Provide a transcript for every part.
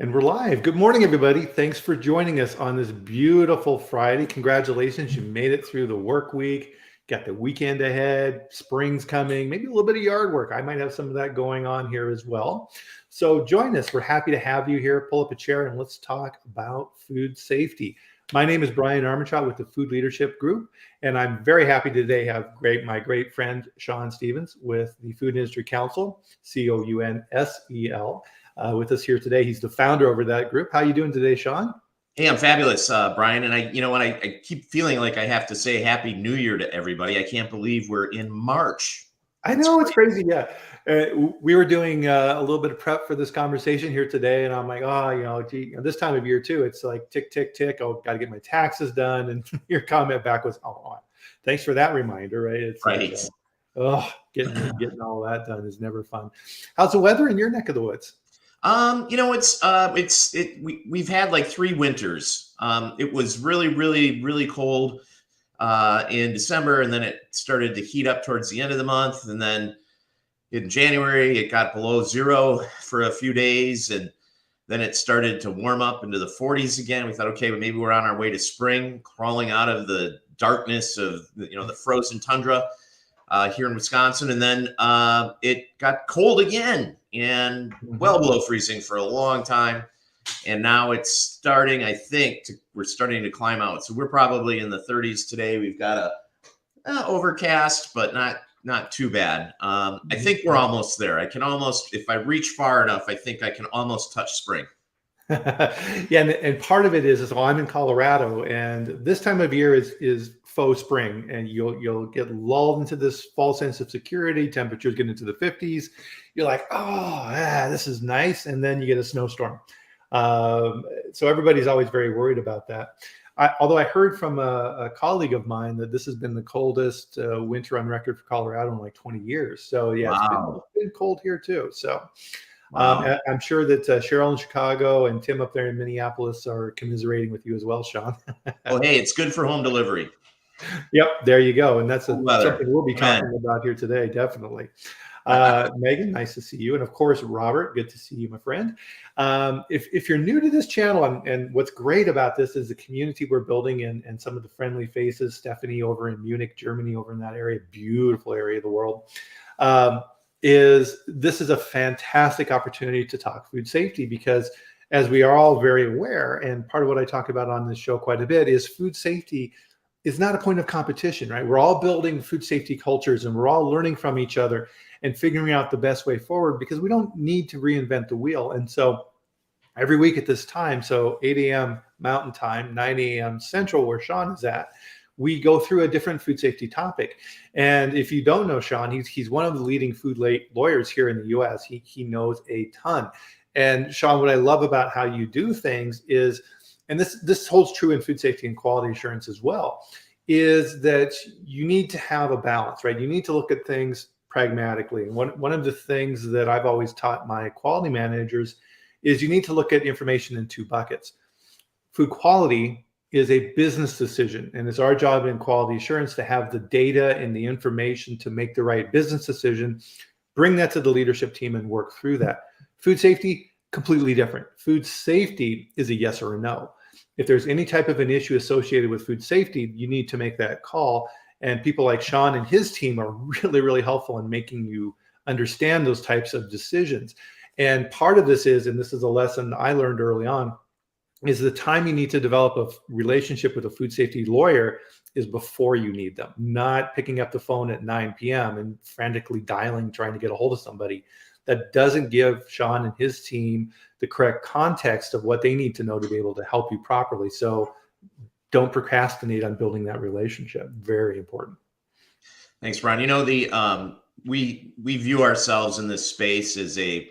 And we're live. Good morning, everybody. Thanks for joining us on this beautiful Friday. Congratulations, you made it through the work week. Got the weekend ahead. Spring's coming. Maybe a little bit of yard work. I might have some of that going on here as well. So join us. We're happy to have you here. Pull up a chair and let's talk about food safety. My name is Bryan with the Food Leadership Group, and I'm very happy today to have my great friend Shawn Stevens with the Food Industry Council, COUNSEL. With us here today. He's the founder over that group. How are you doing today, Shawn? Hey, I'm fabulous, Bryan. And I keep feeling like I have to say Happy New Year to everybody. I can't believe we're in March. I know, it's crazy. Yeah. We were doing a little bit of prep for this conversation here today. And I'm like, this time of year too, it's like tick, tick, tick. Oh, got to get my taxes done. And your comment back was, oh, thanks for that reminder, right? It's right. Getting all that done is never fun. How's the weather in your neck of the woods? We've had like 3 winters. It was really, really, really cold in December, and then it started to heat up towards the end of the month. And then in January, it got below 0 for a few days, and then it started to warm up into the 40s again. We thought, okay, well, maybe we're on our way to spring, crawling out of the darkness of the frozen tundra here in Wisconsin. And then it got cold again and well below freezing for a long time. And now it's starting, we're starting to climb out. So we're probably in the 30s today. We've got a overcast, but not too bad. I think we're almost there. I can almost, if I reach far enough, I think I can almost touch spring. Yeah, and part of it is I'm in Colorado, and this time of year is faux spring, and you'll get lulled into this false sense of security. Temperatures get into the 50s. You're like, this is nice, and then you get a snowstorm. So everybody's always very worried about that. Although I heard from a colleague of mine that this has been the coldest winter on record for Colorado in like 20 years. So yeah, wow. It's been cold here too. So. Wow. I'm sure that Cheryl in Chicago and Tim up there in Minneapolis are commiserating with you as well, Shawn. Oh, hey, it's good for home delivery. Yep, there you go. And that's something we'll be Amen. talking about here today, definitely. Megan, nice to see you. And of course, Robert, good to see you, my friend. If you're new to this channel, and what's great about this is the community we're building and some of the friendly faces, Stephanie over in Munich, Germany, over in that area, beautiful area of the world. This is a fantastic opportunity to talk food safety, because as we are all very aware, and part of what I talk about on this show quite a bit, is food safety is not a point of competition, right? We're all building food safety cultures, and we're all learning from each other and figuring out the best way forward, because we don't need to reinvent the wheel. And so every week at this time, so 8 a.m. Mountain Time, 9 a.m. Central, where Shawn is at, we go through a different food safety topic. And if you don't know Shawn, he's one of the leading food lawyers here in the U.S. He knows a ton. And Shawn, what I love about how you do things is, and this holds true in food safety and quality assurance as well, is that you need to have a balance, right? You need to look at things pragmatically. And one of the things that I've always taught my quality managers is you need to look at information in 2 buckets. Food quality is a business decision, and it's our job in quality assurance to have the data and the information to make the right business decision, bring that to the leadership team and work through that. Food safety, completely different. Food safety is a yes or a no. If there's any type of an issue associated with food safety, you need to make that call. And people like Shawn and his team are really, really helpful in making you understand those types of decisions. And part of this is, and this is a lesson I learned early on, is the time you need to develop a relationship with a food safety lawyer is before you need them, not picking up the phone at 9 p.m. and frantically dialing, trying to get a hold of somebody. That doesn't give Shawn and his team the correct context of what they need to know to be able to help you properly. So don't procrastinate on building that relationship. Very important. Thanks, Bryan. We view ourselves in this space as a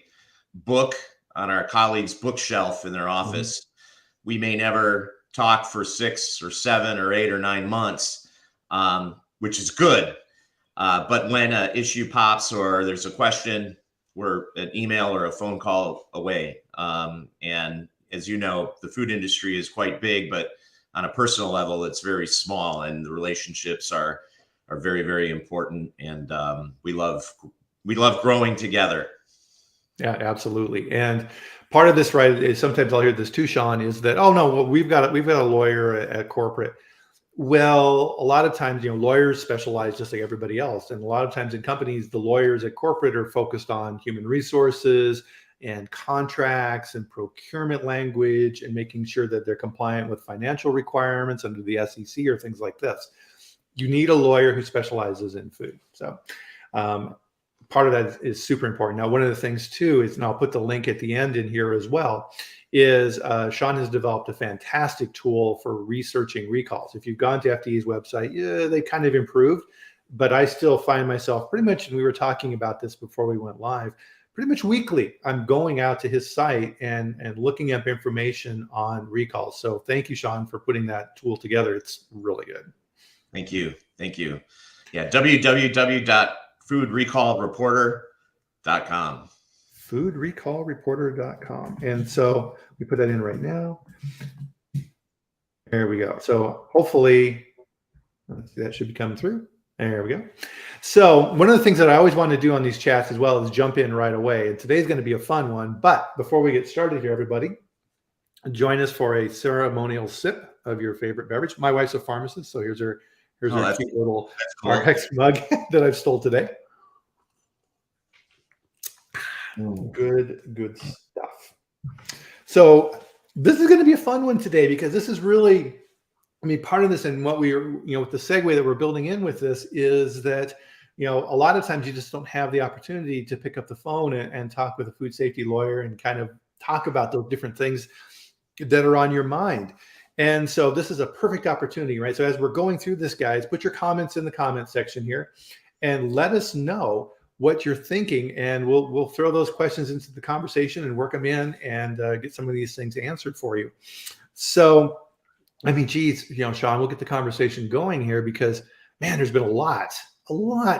book on our colleagues' bookshelf in their office. Mm-hmm. We may never talk for 6 or 7 or 8 or 9 months, which is good. But when an issue pops or there's a question, we're an email or a phone call away. And as you know, the food industry is quite big, but on a personal level, it's very small, and the relationships are very, very important. And we love growing together. Yeah, absolutely. And part of this, right, is sometimes I'll hear this too, Shawn, is that, oh no, well, we've got a lawyer at corporate. Well, a lot of times, lawyers specialize just like everybody else. And a lot of times in companies, the lawyers at corporate are focused on human resources and contracts and procurement language and making sure that they're compliant with financial requirements under the SEC or things like this. You need a lawyer who specializes in food. So um, part of that is super important. Now, one of the things too is, and I'll put the link at the end in here as well, is Shawn has developed a fantastic tool for researching recalls. If you've gone to FDA's website, yeah, they kind of improved, but I still find myself pretty much, and we were talking about this before we went live, pretty much weekly, I'm going out to his site and looking up information on recalls. So thank you, Shawn, for putting that tool together. It's really good. Thank you. Thank you. Yeah, www.foodrecallreporter.com. Foodrecallreporter.com. And so we put that in right now. There we go. So hopefully that should be coming through. There we go. So one of the things that I always want to do on these chats as well is jump in right away. And today's going to be a fun one. But before we get started here, everybody, join us for a ceremonial sip of your favorite beverage. My wife's a pharmacist, so here's her cute little RX mug that I've stole today. Good stuff. So this is going to be a fun one today because this is really, part of this and what we are, with the segue that we're building in with this is that, a lot of times you just don't have the opportunity to pick up the phone and talk with a food safety lawyer and kind of talk about those different things that are on your mind. And so this is a perfect opportunity, right? So as we're going through this, guys, put your comments in the comment section here and let us know what you're thinking, and we'll throw those questions into the conversation and work them in and get some of these things answered for you. So, geez, Shawn, we'll get the conversation going here because, man, there's been a lot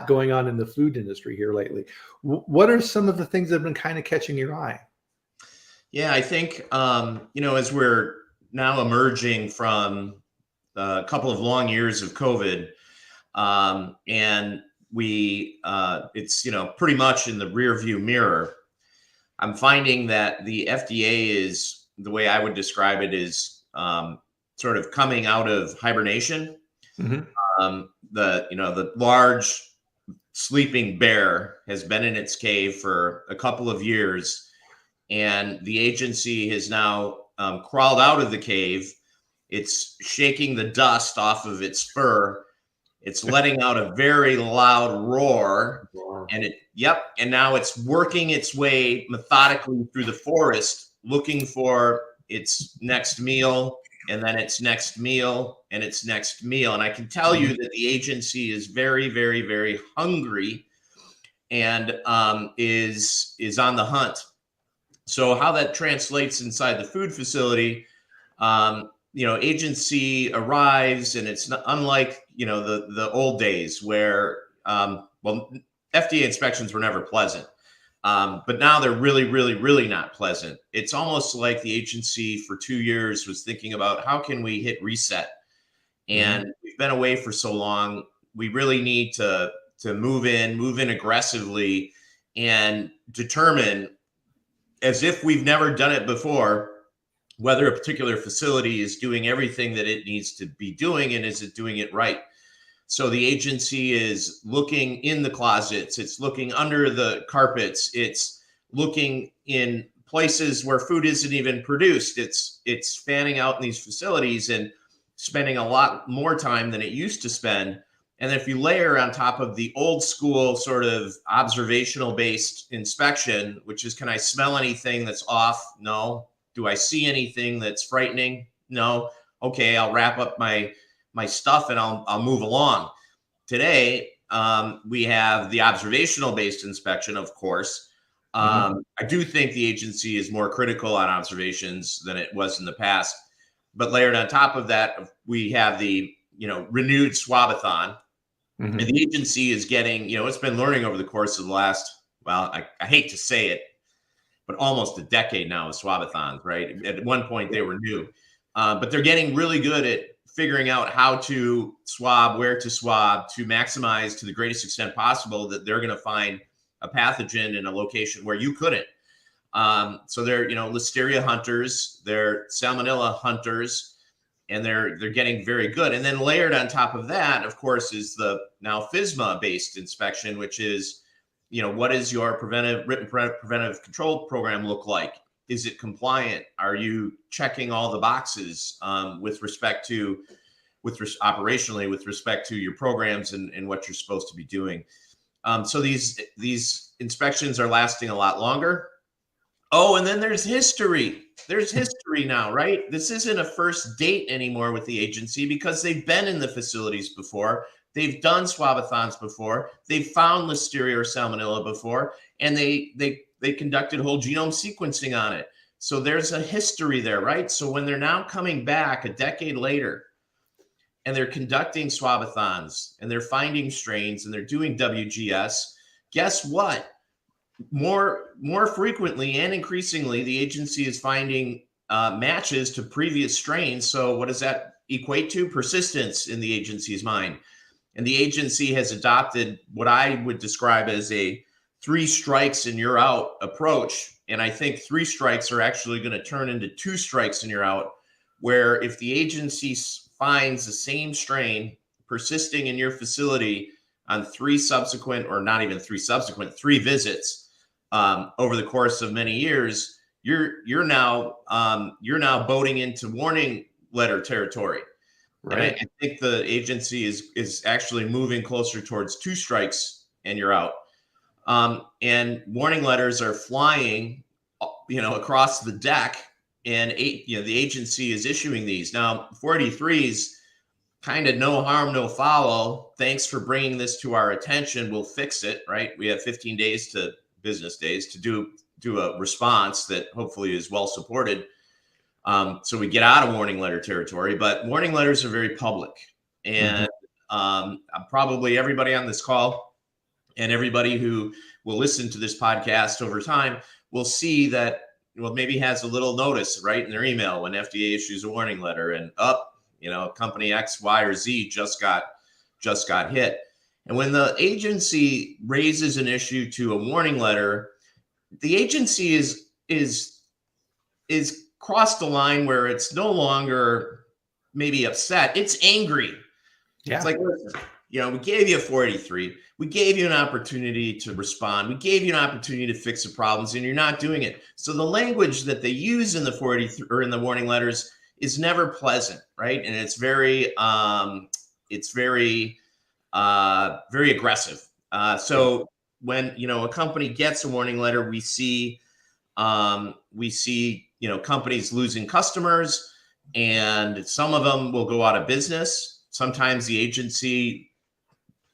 going on in the food industry here lately. What are some of the things that have been kind of catching your eye? Yeah, I think, as we're now emerging from a couple of long years of COVID, and it's, pretty much in the rear view mirror. I'm finding that the FDA is, the way I would describe it, is sort of coming out of hibernation. Mm-hmm. The large sleeping bear has been in its cave for a couple of years, and the agency has now crawled out of the cave. It's shaking the dust off of its fur. It's letting out a very loud roar, and and now it's working its way methodically through the forest, looking for its next meal, and then its next meal, and its next meal. And I can tell you that the agency is very, very, very hungry, and is on the hunt. So how that translates inside the food facility, agency arrives, and it's not unlike, the old days where, FDA inspections were never pleasant. But now they're really, really, really not pleasant. It's almost like the agency for 2 years was thinking about how can we hit reset? And we've been away for so long. We really need to move in aggressively and determine, as if we've never done it before, whether a particular facility is doing everything that it needs to be doing, and is it doing it right? So the agency is looking in the closets, it's looking under the carpets, it's looking in places where food isn't even produced. It's fanning out in these facilities and spending a lot more time than it used to spend. And if you layer on top of the old school sort of observational based inspection, which is, can I smell anything that's off? No. Do I see anything that's frightening? No. Okay, I'll wrap up my stuff and I'll move along. Today, we have the observational based inspection, of course. I do think the agency is more critical on observations than it was in the past. But layered on top of that, we have the renewed swabathon. And the agency is getting, it's been learning over the course of the last, I hate to say it, but almost a decade now of swabathons, right? At one point they were new, but they're getting really good at figuring out how to swab, where to swab, to maximize to the greatest extent possible that they're going to find a pathogen in a location where you couldn't. So they're, Listeria hunters, they're Salmonella hunters, and they're getting very good. And then layered on top of that, of course, is the now FSMA based inspection, which is, what does your written preventive control program look like? Is it compliant? Are you checking all the boxes operationally with respect to your programs and what you're supposed to be doing? So these inspections are lasting a lot longer. Oh, and then there's history. There's history now, right? This isn't a first date anymore with the agency because they've been in the facilities before. They've done swabathons before. They've found Listeria or Salmonella before, and they conducted whole genome sequencing on it. So there's a history there, right? So when they're now coming back a decade later and they're conducting swabathons and they're finding strains and they're doing WGS, guess what? More frequently and increasingly, the agency is finding matches to previous strains. So what does that equate to? Persistence in the agency's mind. And the agency has adopted what I would describe as a 3 strikes and you're out approach. And I think 3 strikes are actually going to turn into 2 strikes and you're out, where if the agency finds the same strain persisting in your facility on 3 subsequent, or not even 3 subsequent, 3 visits, over the course of many years, you're now boating into warning letter territory. Right. And I think the agency is actually moving closer towards 2 strikes and you're out. And warning letters are flying, across the deck, and the agency is issuing these now. 483s, kind of no harm, no foul. Thanks for bringing this to our attention. We'll fix it. Right. We have 15 business days to do a response that hopefully is well supported. So we get out of warning letter territory, but warning letters are very public. And probably everybody on this call and everybody who will listen to this podcast over time will see that, maybe has a little notice right in their email when FDA issues a warning letter, and company X, Y, or Z just got hit. And when the agency raises an issue to a warning letter, the agency is crossed the line where it's no longer maybe upset. It's angry. Yeah. It's like, listen, we gave you a 483. We gave you an opportunity to respond. We gave you an opportunity to fix the problems, and you're not doing it. So the language that they use in the 483 or in the warning letters is never pleasant, right? And it's very very aggressive. So when, a company gets a warning letter, we see companies losing customers, and some of them will go out of business. Sometimes the agency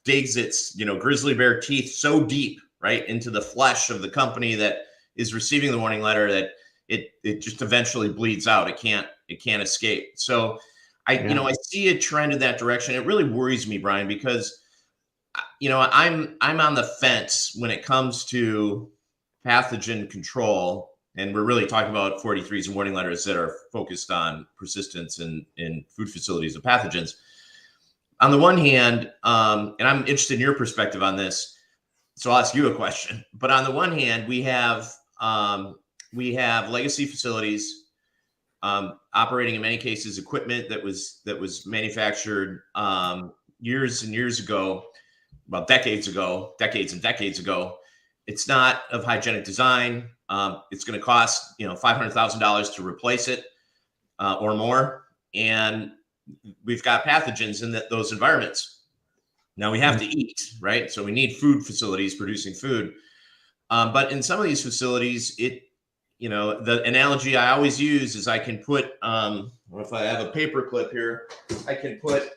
digs its, grizzly bear teeth so deep, right, into the flesh of the company that is receiving the warning letter that it just eventually bleeds out. It can't escape. So I see a trend in that direction. It really worries me, Bryan, because, I'm on the fence when it comes to pathogen control. And we're really talking about 483s and warning letters that are focused on persistence in food facilities of pathogens. On the one hand, and I'm interested in your perspective on this, so I'll ask you a question. But on the one hand, we have legacy facilities operating, in many cases, equipment that was manufactured years and years ago, well, decades and decades ago. It's not of hygienic design. It's going to cost $500,000 to replace it or more, and we've got pathogens in those environments. Now we have to eat, right? So we need food facilities producing food, but in some of these facilities, the analogy I always use is I can put, if I have a paper clip here, I can put,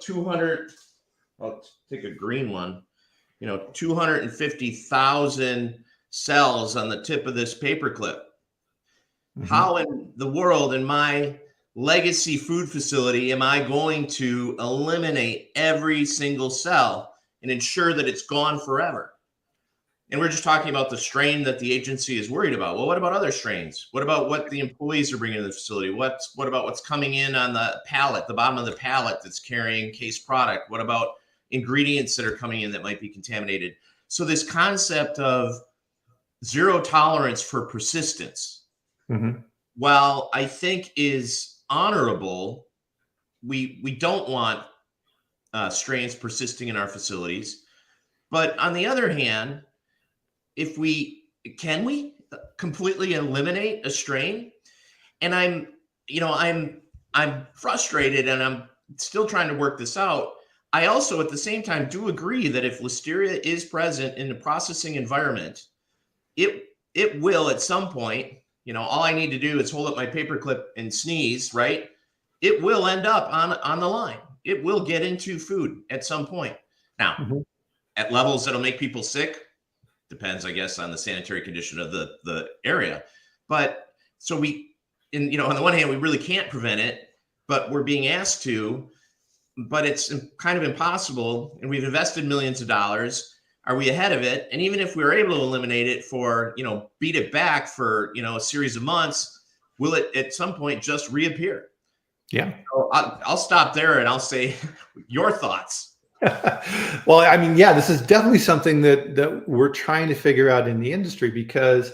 200, I'll take a green one, 250,000 cells on the tip of this paper clip. How in the world, in my legacy food facility, am I going to eliminate every single cell and ensure that it's gone forever? And we're just talking about the strain that the agency is worried about. Well, what about other strains? What about what the employees are bringing to the facility? What about what's coming in on the pallet, the bottom of the pallet that's carrying case product? What about ingredients that are coming in that might be contaminated? So this concept of zero tolerance for persistence, Mm-hmm. while I think is honorable, we don't want strains persisting in our facilities. But on the other hand, if we can we completely eliminate a strain? And I'm frustrated, and I'm still trying to work this out. I also at the same time do agree that if listeria is present in the processing environment, it will at some point, all I need to do is hold up my paperclip and sneeze, right? It will end up on the line. It will get into food at some point. Now, Mm-hmm. at levels that'll make people sick, depends, I guess, on the sanitary condition of the area. But so on the one hand, we really can't prevent it, but we're being asked to, but it's kind of impossible. And we've invested millions of dollars. Are we ahead of it? And even if we were able to eliminate it for, beat it back for, a series of months, will it at some point just reappear? Yeah. So I'll stop there and I'll say your thoughts. Well, I mean, yeah, this is definitely something that we're trying to figure out in the industry because,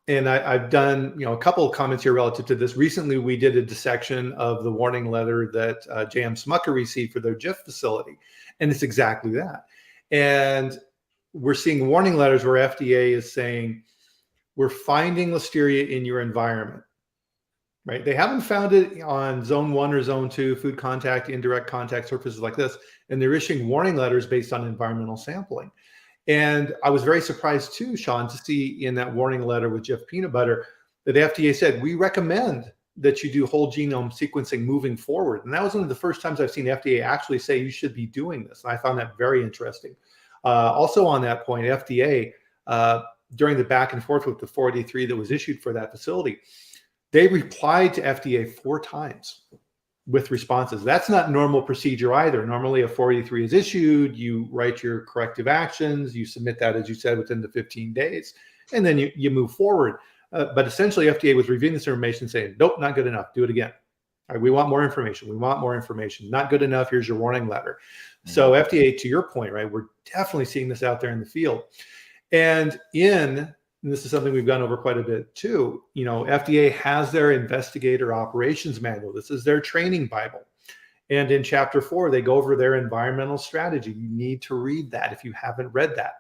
and I've done, a couple of comments here relative to this. Recently, we did a dissection of the warning letter that J.M. Smucker received for their Jif facility, and it's exactly that. And we're seeing warning letters where FDA is saying, we're finding listeria in your environment, right? They haven't found it on zone 1 or zone 2, food contact, indirect contact surfaces like this. And they're issuing warning letters based on environmental sampling. And I was very surprised too, Shawn, to see in that warning letter with Jif peanut butter that the FDA said, we recommend that you do whole genome sequencing moving forward. And that was one of the first times I've seen FDA actually say you should be doing this. And I found that very interesting. Also on that point, FDA, during the back and forth with the 483 that was issued for that facility, they replied to FDA 4 times with responses. That's not normal procedure either. Normally a 483 is issued, you write your corrective actions, you submit that, as you said, within the 15 days, and then you move forward. But essentially FDA was reviewing this information saying, nope, not good enough, do it again. All right, we want more information. We want more information. Not good enough. Here's your warning letter. Mm-hmm. So FDA, to your point, right, we're definitely seeing this out there in the field. And this is something we've gone over quite a bit too, FDA has their investigator operations manual. This is their training Bible. And in chapter 4, they go over their environmental strategy. You need to read that if you haven't read that.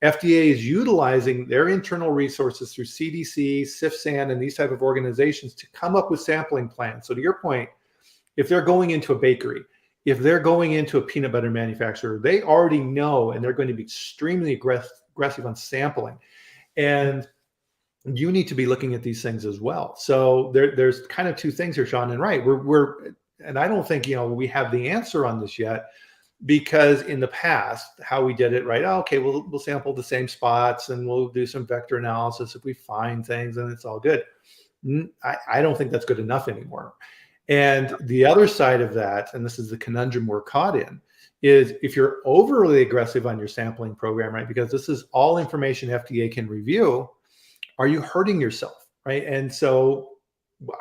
FDA is utilizing their internal resources through CDC, CIFSAN, and these type of organizations to come up with sampling plans. So to your point, if they're going into a bakery, if they're going into a peanut butter manufacturer, they already know, and they're going to be extremely aggressive on sampling. And you need to be looking at these things as well. So there's kind of 2 things here, Shawn, and right. And I don't think, we have the answer on this yet, because in the past, how we did it, right? Oh, okay, we'll sample the same spots and we'll do some vector analysis if we find things and it's all good. I don't think that's good enough anymore. And the other side of that, and this is the conundrum we're caught in, is if you're overly aggressive on your sampling program, right? Because this is all information FDA can review, are you hurting yourself, right? And so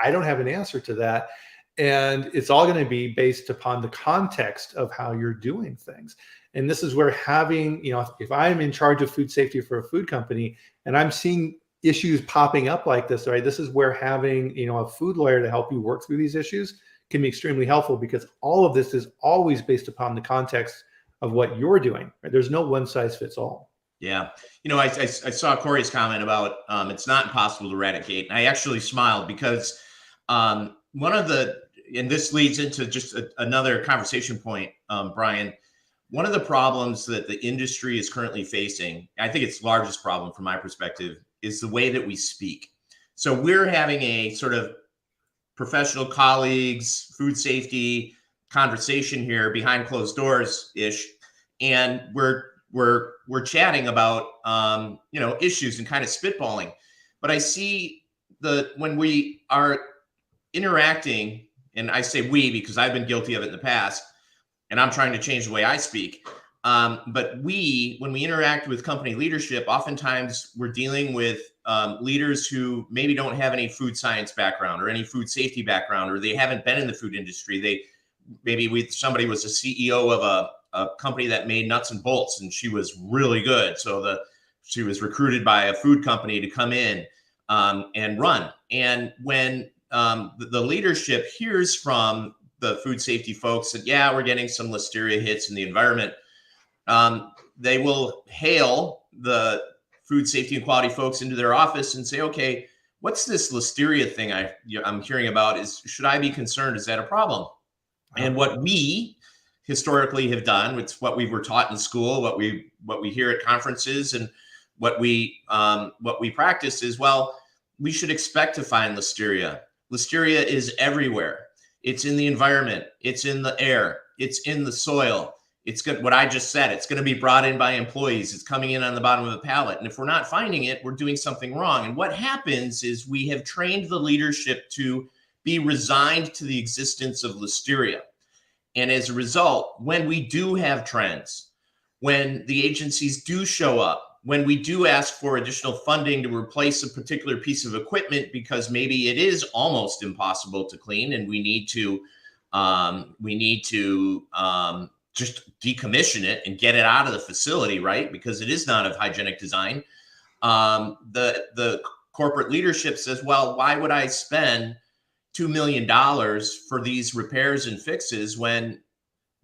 I don't have an answer to that. And it's all going to be based upon the context of how you're doing things. And this is where having, if I'm in charge of food safety for a food company and I'm seeing issues popping up like this, right? This is where having, a food lawyer to help you work through these issues can be extremely helpful, because all of this is always based upon the context of what you're doing. Right? There's no one size fits all. Yeah. I saw Corey's comment about it's not impossible to eradicate. And I actually smiled because and this leads into just another conversation point, Bryan. One of the problems that the industry is currently facing, I think it's the largest problem from my perspective, is the way that we speak. So we're having a sort of professional colleagues, food safety conversation here behind closed doors ish. And we're chatting about, issues and kind of spitballing, but I see when we are interacting, and I say we, because I've been guilty of it in the past and I'm trying to change the way I speak. But when we interact with company leadership, oftentimes we're dealing with leaders who maybe don't have any food science background or any food safety background, or they haven't been in the food industry. Somebody was a CEO of a company that made nuts and bolts, and she was really good. So she was recruited by a food company to come in and run. And when the leadership hears from the food safety folks that, yeah, we're getting some listeria hits in the environment, they will hail the food safety and quality folks into their office and say, okay, what's this listeria thing I'm hearing about? Should I be concerned? Is that a problem? And what we historically have done, it's what we were taught in school, what we hear at conferences, and what we practice is, well, we should expect to find listeria. Listeria is everywhere. It's in the environment. It's in the air. It's in the soil. It's good. What I just said, it's going to be brought in by employees. It's coming in on the bottom of the pallet. And if we're not finding it, we're doing something wrong. And what happens is we have trained the leadership to be resigned to the existence of listeria. And as a result, when we do have trends, when the agencies do show up, when we do ask for additional funding to replace a particular piece of equipment because maybe it is almost impossible to clean and we need to just decommission it and get it out of the facility, right? Because it is not of hygienic design. The corporate leadership says, well, why would I spend $2 million for these repairs and fixes when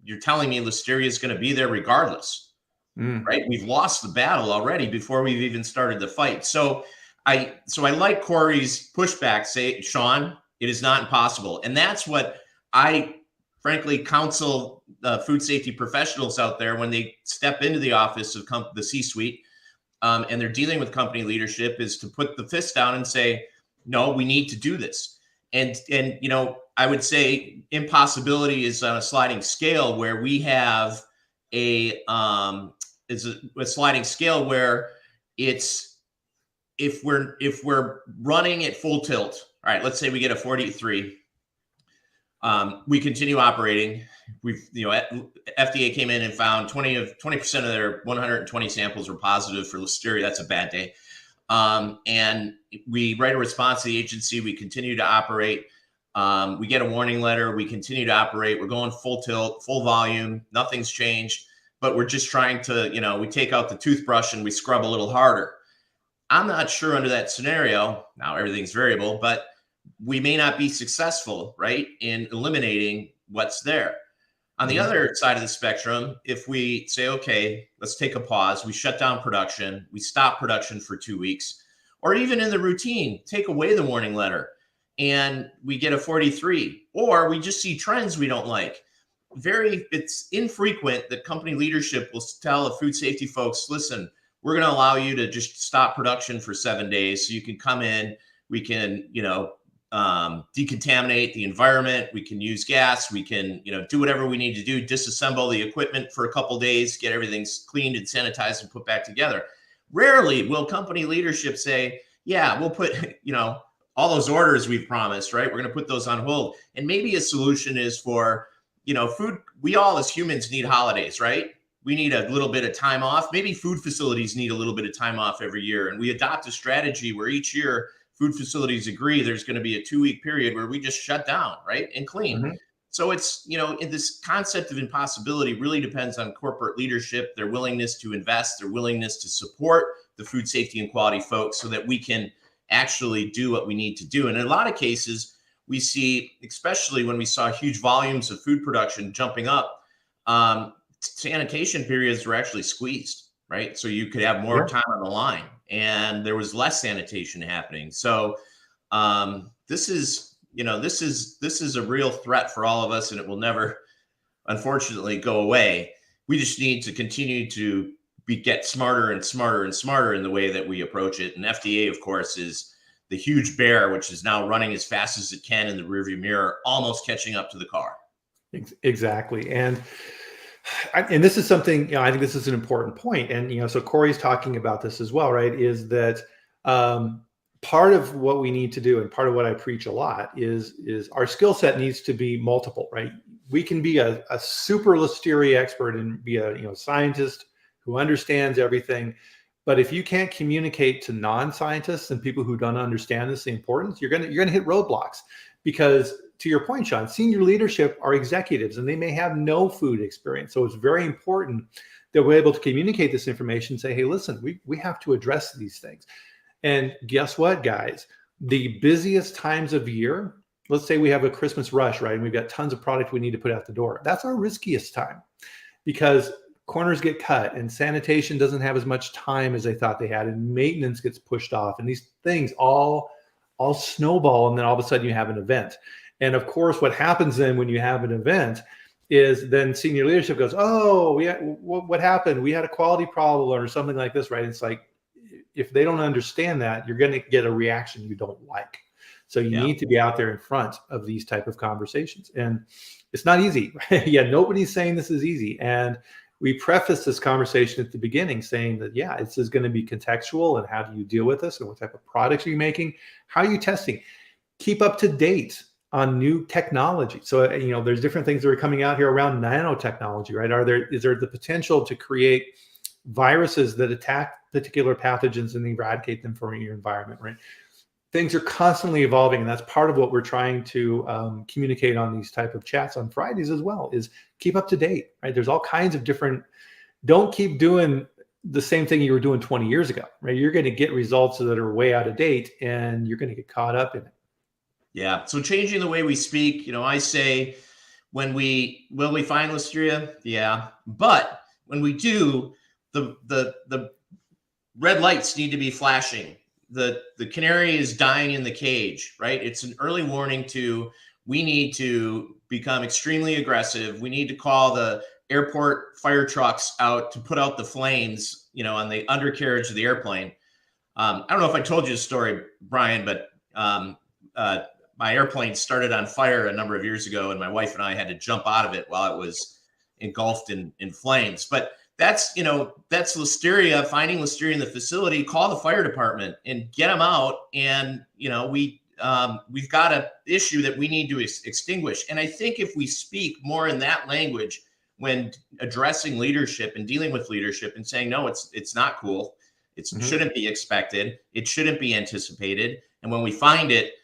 you're telling me listeria is going to be there regardless, right? We've lost the battle already before we've even started the fight. So I like Corey's pushback, say, Shawn, it is not impossible. And that's what I frankly counsel food safety professionals out there when they step into the office of the C-suite and they're dealing with company leadership, is to put the fist down and say, no, we need to do this. And you know, I would say impossibility is on a sliding scale where we have a sliding scale where it's if we're running at full tilt. All right, let's say we get a 43. We continue operating. FDA came in and found 20% of their 120 samples were positive for listeria. That's a bad day. And we write a response to the agency. We continue to operate. We get a warning letter. We continue to operate. We're going full tilt, full volume. Nothing's changed, but we're just trying to, we take out the toothbrush and we scrub a little harder. I'm not sure under that scenario. Now everything's variable, but we may not be successful, right, in eliminating what's there. On the other side of the spectrum, if we say, okay, let's take a pause, we shut down production, we stop production for 2 weeks, or even in the routine, take away the warning letter and we get a 43, or we just see trends we don't like. It's infrequent that company leadership will tell the food safety folks, listen, we're going to allow you to just stop production for 7 days so you can come in, we can, decontaminate the environment. We can use gas. We can, do whatever we need to do, disassemble the equipment for a couple days, get everything cleaned and sanitized and put back together. Rarely will company leadership say, yeah, we'll put, all those orders we've promised, right? We're going to put those on hold. And maybe a solution is for, food. We all as humans need holidays, right? We need a little bit of time off. Maybe food facilities need a little bit of time off every year. And we adopt a strategy where each year food facilities agree there's going to be a 2-week period where we just shut down, right, and clean. Mm-hmm. So it's, in this concept of impossibility really depends on corporate leadership, their willingness to invest, their willingness to support the food safety and quality folks so that we can actually do what we need to do. And in a lot of cases, we see, especially when we saw huge volumes of food production jumping up, sanitation periods were actually squeezed, right? So you could have more time on the line. And there was less sanitation happening. So this is a real threat for all of us, and it will never, unfortunately, go away. We just need to continue to get smarter and smarter and smarter in the way that we approach it. And FDA, of course, is the huge bear, which is now running as fast as it can in the rearview mirror, almost catching up to the car. Exactly. And this is something, I think this is an important point. And, so Corey's talking about this as well, right? Is that part of what we need to do, and part of what I preach a lot is our skill set needs to be multiple, right? We can be a super listeria expert and be a scientist who understands everything. But if you can't communicate to non-scientists and people who don't understand this, the importance, you're gonna hit roadblocks. Because to your point, Shawn, senior leadership are executives and they may have no food experience. So it's very important they were able to communicate this information, say, hey, listen, we have to address these things. And guess what, guys? The busiest times of year, let's say we have a Christmas rush, right? And we've got tons of product we need to put out the door. That's our riskiest time because corners get cut and sanitation doesn't have as much time as they thought they had, and maintenance gets pushed off, and these things all snowball, and then all of a sudden you have an event. And of course, what happens then when you have an event is then senior leadership goes, oh, what happened? We had a quality problem or something like this, right? It's like, if they don't understand that, you're going to get a reaction you don't like. So you need to be out there in front of these type of conversations. And it's not easy. Right? Yeah, nobody's saying this is easy. And we preface this conversation at the beginning saying that, yeah, this is going to be contextual, and how do you deal with this, and what type of products are you making? How are you testing? Keep up to date on new technology. So, there's different things that are coming out here around nanotechnology, right? Is there the potential to create viruses that attack particular pathogens and eradicate them from your environment, right? Things are constantly evolving, and that's part of what we're trying to communicate on these type of chats on Fridays as well, is keep up to date, right? There's all kinds of different, don't keep doing the same thing you were doing 20 years ago, right? You're going to get results that are way out of date, and you're going to get caught up in it. Yeah. So changing the way we speak, I say, will we find Listeria? Yeah. But when we do, the red lights need to be flashing. The canary is dying in the cage, right? It's an early warning we need to become extremely aggressive. We need to call the airport fire trucks out to put out the flames, on the undercarriage of the airplane. I don't know if I told you a story, Brian, but my airplane started on fire a number of years ago, and my wife and I had to jump out of it while it was engulfed in flames. But that's Listeria, finding Listeria in the facility. Call the fire department and get them out. And, we've got an issue that we need to extinguish. And I think if we speak more in that language when addressing leadership and dealing with leadership and saying, no, it's not cool. It shouldn't be expected. It shouldn't be anticipated. And when we find it,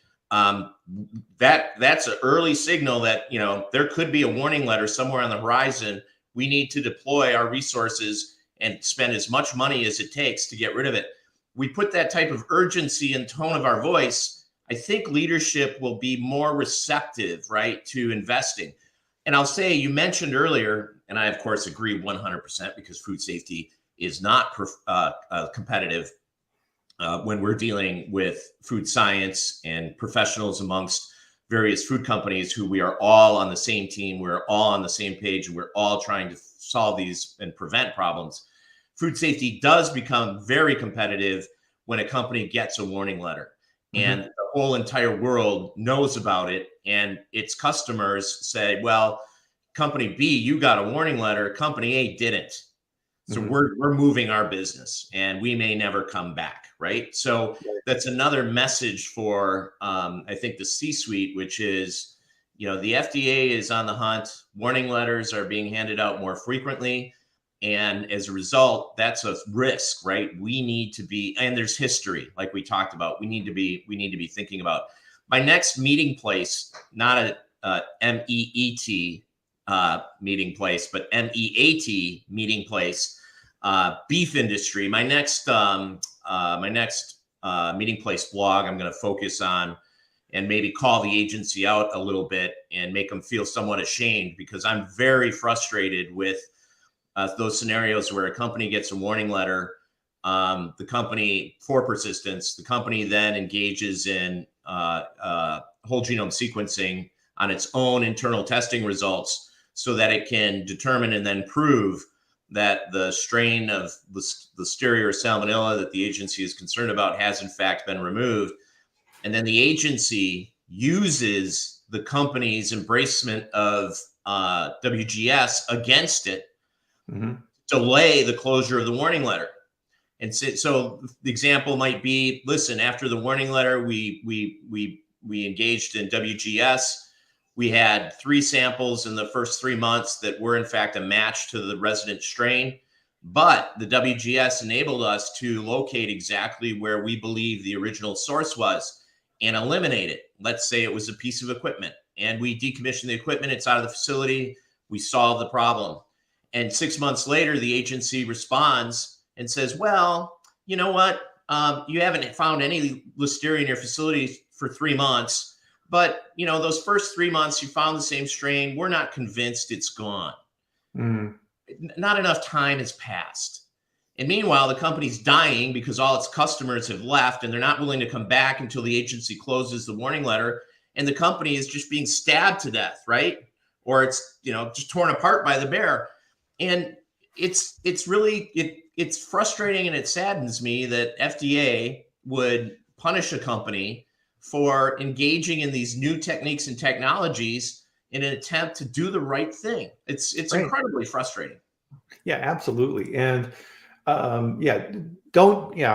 that's an early signal that, there could be a warning letter somewhere on the horizon. We need to deploy our resources and spend as much money as it takes to get rid of it. We put that type of urgency and tone of our voice. I think leadership will be more receptive, right, to investing. And I'll say, you mentioned earlier, and I, of course, agree 100% because food safety is not competitive when we're dealing with food science and professionals amongst various food companies who we are all on the same team. We're all on the same page, and we're all trying to solve these and prevent problems. Food safety does become very competitive when a company gets a warning letter, and the whole entire world knows about it, and its customers say, well, company B, you got a warning letter, company A didn't. So we're moving our business, and we may never come back, right? So that's another message for, I think, the C-suite, which is, the FDA is on the hunt. Warning letters are being handed out more frequently. And as a result, that's a risk, right? We need to be, and there's history, like we talked about, we need to be thinking about. My next meeting place, not a MEET meeting place, but MEAT meeting place, beef industry. My next meeting place blog, I'm going to focus on and maybe call the agency out a little bit and make them feel somewhat ashamed, because I'm very frustrated with those scenarios where a company gets a warning letter, the company, for persistence, the company then engages in whole genome sequencing on its own internal testing results so that it can determine and then prove that the strain of Listeria or Salmonella that the agency is concerned about has in fact been removed. And then the agency uses the company's embracement of WGS against it, delay the closure of the warning letter. And so the example might be, listen, after the warning letter, we engaged in WGS. We had 3 samples in the first 3 months that were in fact a match to the resident strain, but the WGS enabled us to locate exactly where we believe the original source was and eliminate it. Let's say it was a piece of equipment, and we decommissioned the equipment. It's out of the facility. We solved the problem. And 6 months later, the agency responds and says, well, you know what? You haven't found any listeria in your facility for 3 months, but those first 3 months you found the same strain. We're not convinced it's gone. Mm. Not enough time has passed. And meanwhile, the company's dying because all its customers have left and they're not willing to come back until the agency closes the warning letter. And the company is just being stabbed to death, right? Or it's, just torn apart by the bear. And it's frustrating, and it saddens me that FDA would punish a company for engaging in these new techniques and technologies in an attempt to do the right thing. It's Right. incredibly frustrating. Yeah, absolutely. And I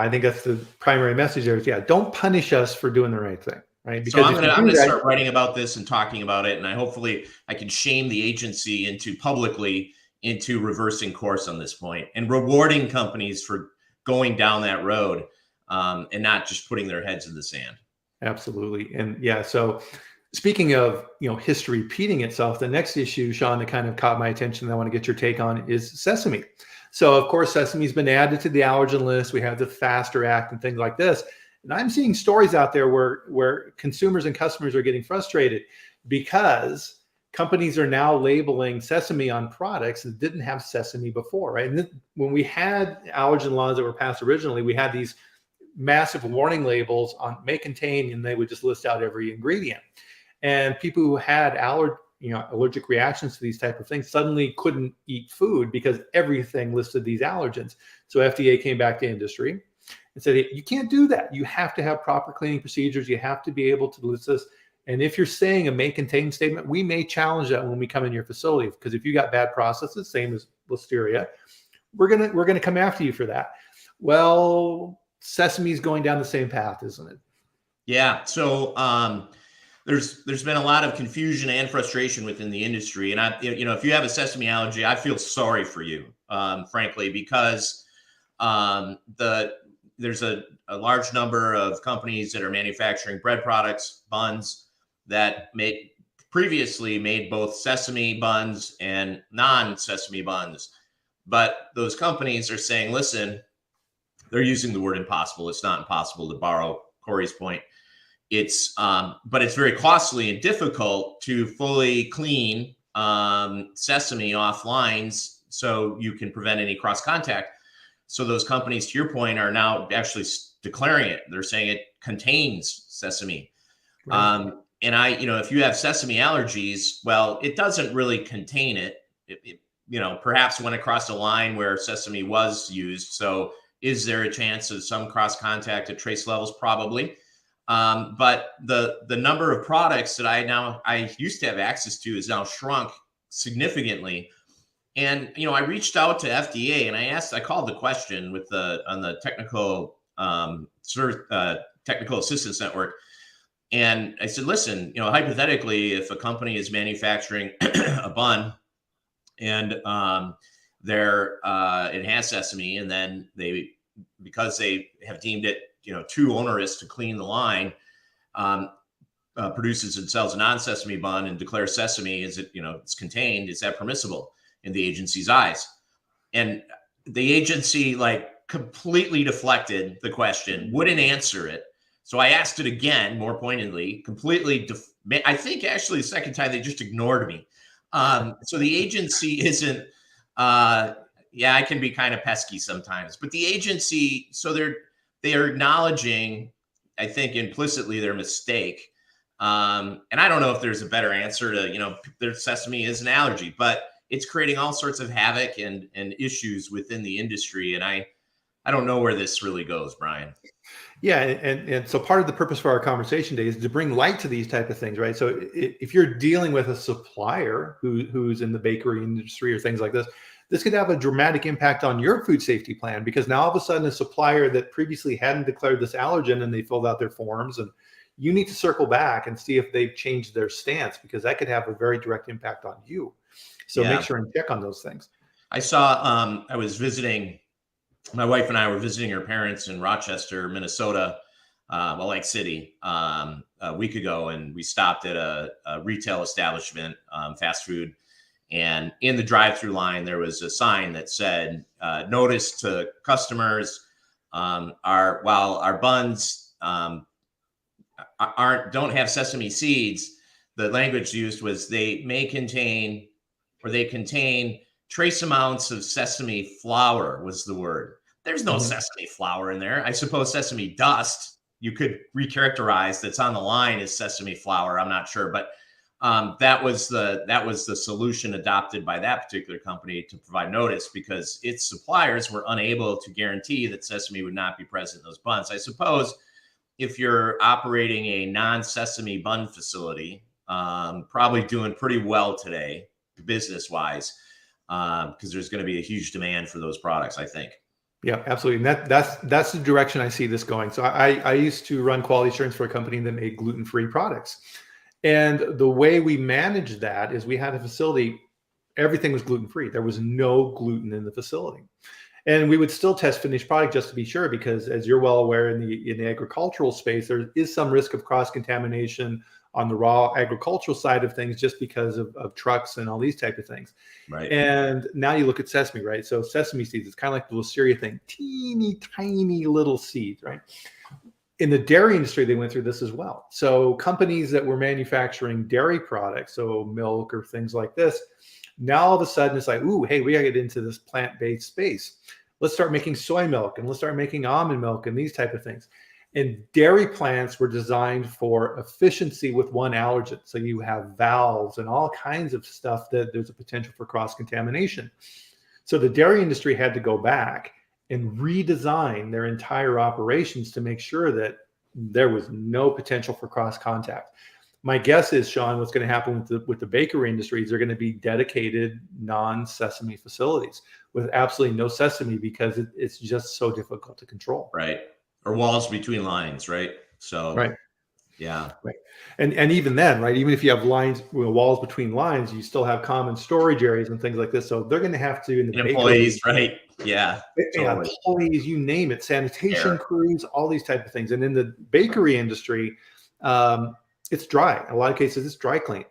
think that's the primary message there is, don't punish us for doing the right thing, right? So Because I'm gonna start writing about this and talking about it, and hopefully I can shame the agency into reversing course on this point and rewarding companies for going down that road, and not just putting their heads in the sand. Absolutely. And so speaking of, history repeating itself, the next issue, Shawn, that kind of caught my attention that I want to get your take on is sesame. So of course, sesame's been added to the allergen list. We have the FASTER Act and things like this. And I'm seeing stories out there where consumers and customers are getting frustrated because companies are now labeling sesame on products that didn't have sesame before, right? And when we had allergen laws that were passed originally, we had these massive warning labels on may contain, and they would just list out every ingredient. And people who had allergic reactions to these type of things suddenly couldn't eat food because everything listed these allergens. So FDA came back to industry and said, you can't do that. You have to have proper cleaning procedures. You have to be able to list this. And if you're saying a may contain statement, we may challenge that when we come in your facility, because if you got bad processes, same as listeria, we're gonna come after you for that. Well, sesame's going down the same path, isn't it? Yeah. So there's been a lot of confusion and frustration within the industry, and if you have a sesame allergy, I feel sorry for you, frankly, because there's a large number of companies that are manufacturing bread products, buns, that previously made both sesame buns and non-sesame buns. But those companies are saying, listen, they're using the word impossible. It's not impossible, to borrow Corey's point. But it's very costly and difficult to fully clean sesame off lines so you can prevent any cross contact. So those companies, to your point, are now actually declaring it. They're saying it contains sesame. Right. And if you have sesame allergies, well, it doesn't really contain it. Perhaps went across a line where sesame was used. So is there a chance of some cross contact at trace levels? Probably. But the number of products that I used to have access to is now shrunk significantly. And, I reached out to FDA and I called the question on the technical assistance network. And I said, listen, hypothetically, if a company is manufacturing a bun and it has sesame, and then because they have deemed it, too onerous to clean the line, produces and sells a non-sesame bun and declares sesame it's contained, is that permissible in the agency's eyes? And the agency completely deflected the question, wouldn't answer it. So I asked it again, more pointedly, completely. I think actually the second time they just ignored me. So the agency isn't. I can be kind of pesky sometimes, but the agency, so they are acknowledging, I think, implicitly their mistake. And I don't know if there's a better answer to, their sesame is an allergy, but it's creating all sorts of havoc and issues within the industry. And I don't know where this really goes, Bryan. Yeah, and so part of the purpose for our conversation today is to bring light to these type of things, right? So if you're dealing with a supplier who's in the bakery industry or things like this could have a dramatic impact on your food safety plan, because now all of a sudden a supplier that previously hadn't declared this allergen and they filled out their forms, and you need to circle back and see if they've changed their stance, because that could have a very direct impact on you. So make sure and check on those things. I saw, I was visiting, my wife and I were visiting her parents in Rochester, Minnesota, Lake City, a week ago, and we stopped at a retail establishment, fast food, And in the drive-through line, there was a sign that said, notice to customers, while our buns don't have sesame seeds, the language used was they contain trace amounts of sesame flour was the word. There's no sesame flour in there. I suppose sesame dust you could recharacterize that's on the line as sesame flour. I'm not sure, but that was the solution adopted by that particular company to provide notice, because its suppliers were unable to guarantee that sesame would not be present in those buns. I suppose if you're operating a non-sesame bun facility, probably doing pretty well today, business-wise, because there's going to be a huge demand for those products, I think. Yeah, absolutely. And that's the direction I see this going. So I used to run quality assurance for a company that made gluten-free products. And the way we managed that is we had a facility, everything was gluten-free. There was no gluten in the facility. And we would still test finished product just to be sure, because as you're well aware, in the agricultural space, there is some risk of cross-contamination on the raw agricultural side of things, just because of trucks and all these type of things. Right. And now you look at sesame, right? So sesame seeds, it's kind of like the Listeria thing, teeny tiny little seeds, right? In the dairy industry, they went through this as well. So companies that were manufacturing dairy products, so milk or things like this, now all of a sudden it's like, ooh, hey, we gotta get into this plant-based space. Let's start making soy milk, and let's start making almond milk and these type of things. And dairy plants were designed for efficiency with one allergen. So you have valves and all kinds of stuff that there's a potential for cross-contamination. So the dairy industry had to go back and redesign their entire operations to make sure that there was no potential for cross-contact. My guess is, Shawn, what's going to happen with the bakery industries are going to be dedicated non-sesame facilities with absolutely no sesame, because it's just so difficult to control. Right. Or walls between lines, right? So, right. Yeah. Right. And even then, right, even if you have lines, walls between lines, you still have common storage areas and things like this. So they're going to have to, in the employees, right? Yeah. Totally. Employees, you name it, sanitation crews, all these type of things. And in the bakery industry, it's dry. In a lot of cases, it's dry clean.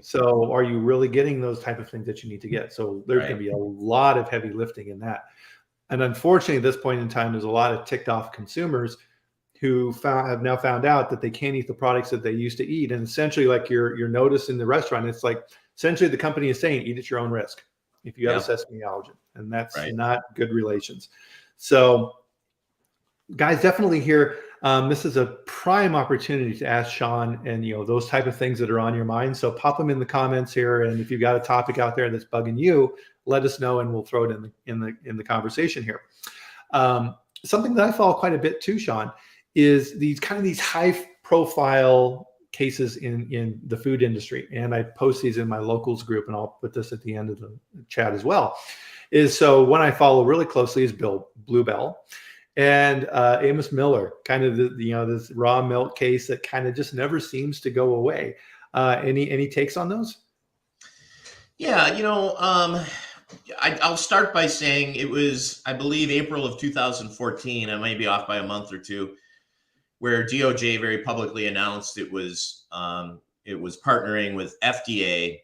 So are you really getting those type of things that you need to get? So there's going to be a lot of heavy lifting in that. And unfortunately, at this point in time, there's a lot of ticked off consumers who have now found out that they can't eat the products that they used to eat. And essentially, like your notice in the restaurant, it's like essentially the company is saying, eat at your own risk if you have a sesame allergen. And that's not good relations. So guys, definitely here, this is a prime opportunity to ask Shawn and those type of things that are on your mind. So pop them in the comments here. And if you've got a topic out there that's bugging you, let us know and we'll throw it in the conversation here. Something that I follow quite a bit too, Shawn, is these high profile cases in the food industry. And I post these in my locals group, and I'll put this at the end of the chat as well. So one I follow really closely is Bluebell and Amos Miller, kind of this raw milk case that kind of just never seems to go away. Any takes on those? Yeah, I'll start by saying it was, I believe, April of 2014. I may be off by a month or two, where DOJ very publicly announced it was partnering with FDA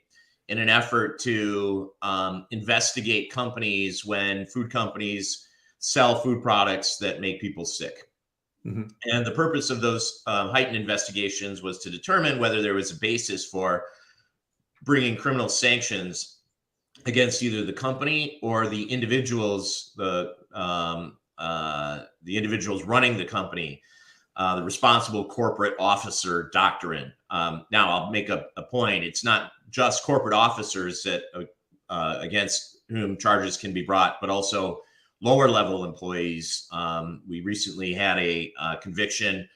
in an effort to investigate companies when food companies sell food products that make people sick. And the purpose of those heightened investigations was to determine whether there was a basis for bringing criminal sanctions against either the company or the individuals, the individuals running the company, the responsible corporate officer doctrine. Now, I'll make a point. It's not just corporate officers that against whom charges can be brought, but also lower level employees. We recently had a conviction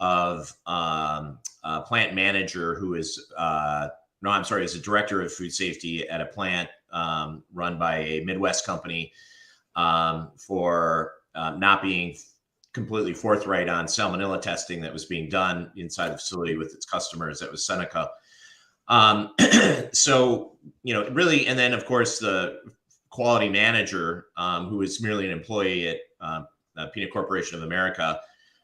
of a plant manager who is, is a director of food safety at a plant run by a Midwest company for not being completely forthright on salmonella testing that was being done inside the facility with its customers. That was Seneca. So, really, and then of course the quality manager, who is merely an employee at Peanut Corporation of America,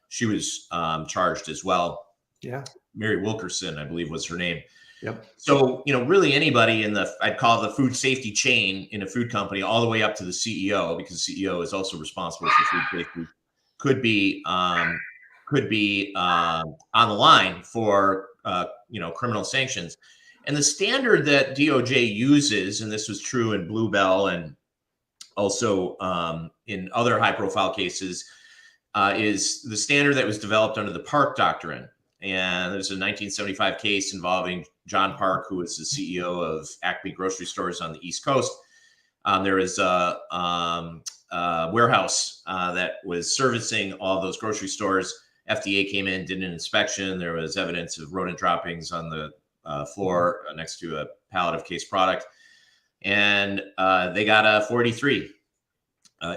she was charged as well. Yeah. Mary Wilkerson, I believe, was her name. Yep. So, really anybody in I'd call it the food safety chain in a food company, all the way up to the CEO, because the CEO is also responsible for food safety, could be on the line for criminal sanctions. And the standard that DOJ uses, and this was true in Bluebell and also in other high-profile cases, is the standard that was developed under the Park Doctrine. And there's a 1975 case involving John Park, who was the CEO of Acme grocery stores on the East Coast. There was a warehouse that was servicing all those grocery stores. FDA came in, did an inspection. There was evidence of rodent droppings on the floor next to a pallet of case product. And they got a 483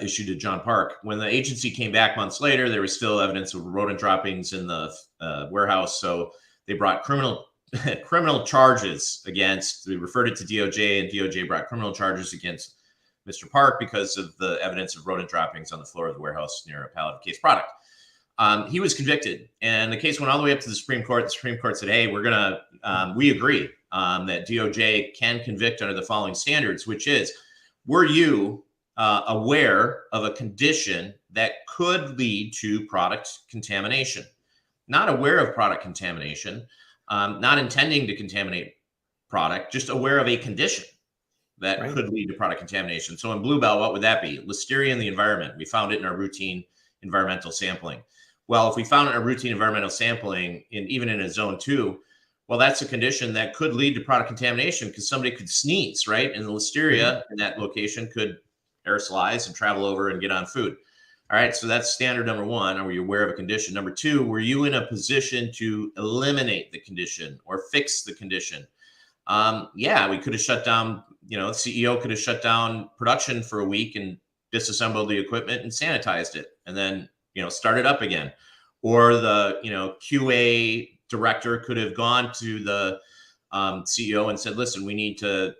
issued to John Park. When the agency came back months later, there was still evidence of rodent droppings in the warehouse. So they brought criminal charges against, they referred it to DOJ, and DOJ brought criminal charges against Mr. Park because of the evidence of rodent droppings on the floor of the warehouse near a pallet of case product. He was convicted, and the case went all the way up to the Supreme Court. The Supreme Court said, hey, we agree that DOJ can convict under the following standards, which is, were you aware of a condition that could lead to product contamination? Not aware of product contamination, not intending to contaminate product, just aware of a condition that could lead to product contamination. So in Bluebell, what would that be? Listeria in the environment. We found it in our routine environmental sampling. Well, if we found it in our routine environmental sampling, even in a zone 2, well, that's a condition that could lead to product contamination, because somebody could sneeze, right? And the listeria in that location could aerosolize and travel over and get on food. All right, so that's standard number 1. Are you aware of a condition? Number 2, were you in a position to eliminate the condition or fix the condition? Yeah, we could have shut down, the CEO could have shut down production for a week and disassembled the equipment and sanitized it, and then, start it up again. Or the, QA director could have gone to the CEO and said, listen, we need to,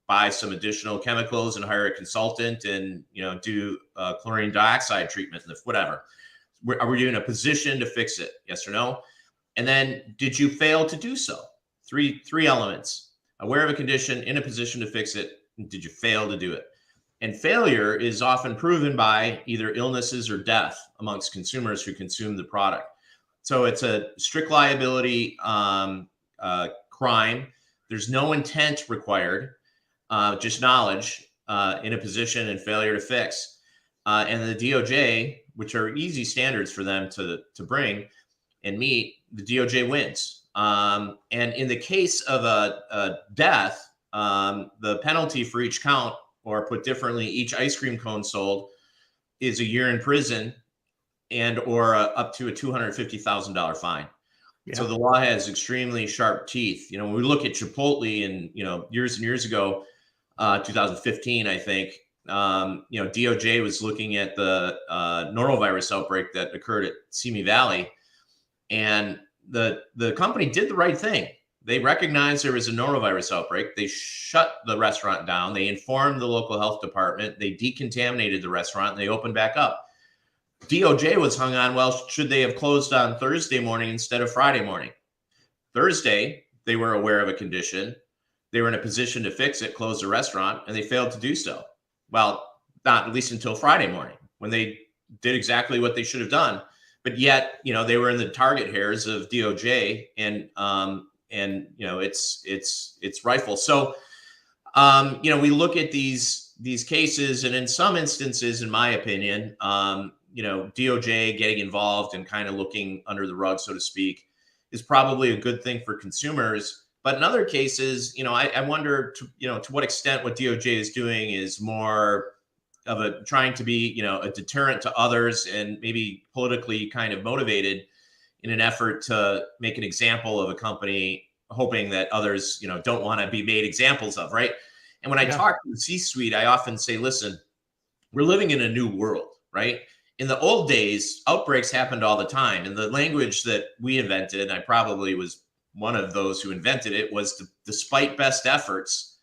buy some additional chemicals and hire a consultant and, do chlorine dioxide treatment, whatever. Are we in a position to fix it? Yes or no? And then, did you fail to do so? Three elements: aware of a condition, in a position to fix it, and did you fail to do it? And failure is often proven by either illnesses or death amongst consumers who consume the product. So it's a strict liability crime. There's no intent required, just knowledge, in a position, and failure to fix. And the DOJ, which are easy standards for them to bring and meet, the DOJ wins. And in the case of a death, the penalty for each count, or put differently, each ice cream cone sold, is a year in prison and or up to a $250,000 fine. Yeah. So the law has extremely sharp teeth. When we look at Chipotle and, years and years ago, 2015, I think, DOJ was looking at the norovirus outbreak that occurred at Simi Valley, and the company did the right thing. They recognized there was a norovirus outbreak. They shut the restaurant down. They informed the local health department. They decontaminated the restaurant, and they opened back up. DOJ was hung on, well, should they have closed on Thursday morning instead of Friday morning? Thursday, they were aware of a condition. They were in a position to fix it, close the restaurant, and they failed to do so. Well, not at least until Friday morning, when they did exactly what they should have done. But yet, they were in the target hairs of DOJ, and it's rifle. So, we look at these cases, and in some instances, in my opinion, DOJ getting involved and kind of looking under the rug, so to speak, is probably a good thing for consumers. But in other cases, I wonder to what extent what DOJ is doing is more of trying to be, a deterrent to others, and maybe politically kind of motivated in an effort to make an example of a company, hoping that others, don't want to be made examples of, right? And when I talk to the C-suite, I often say, listen, we're living in a new world, right? In the old days, outbreaks happened all the time. And the language that we invented, and I probably was one of those who invented it, was despite best efforts,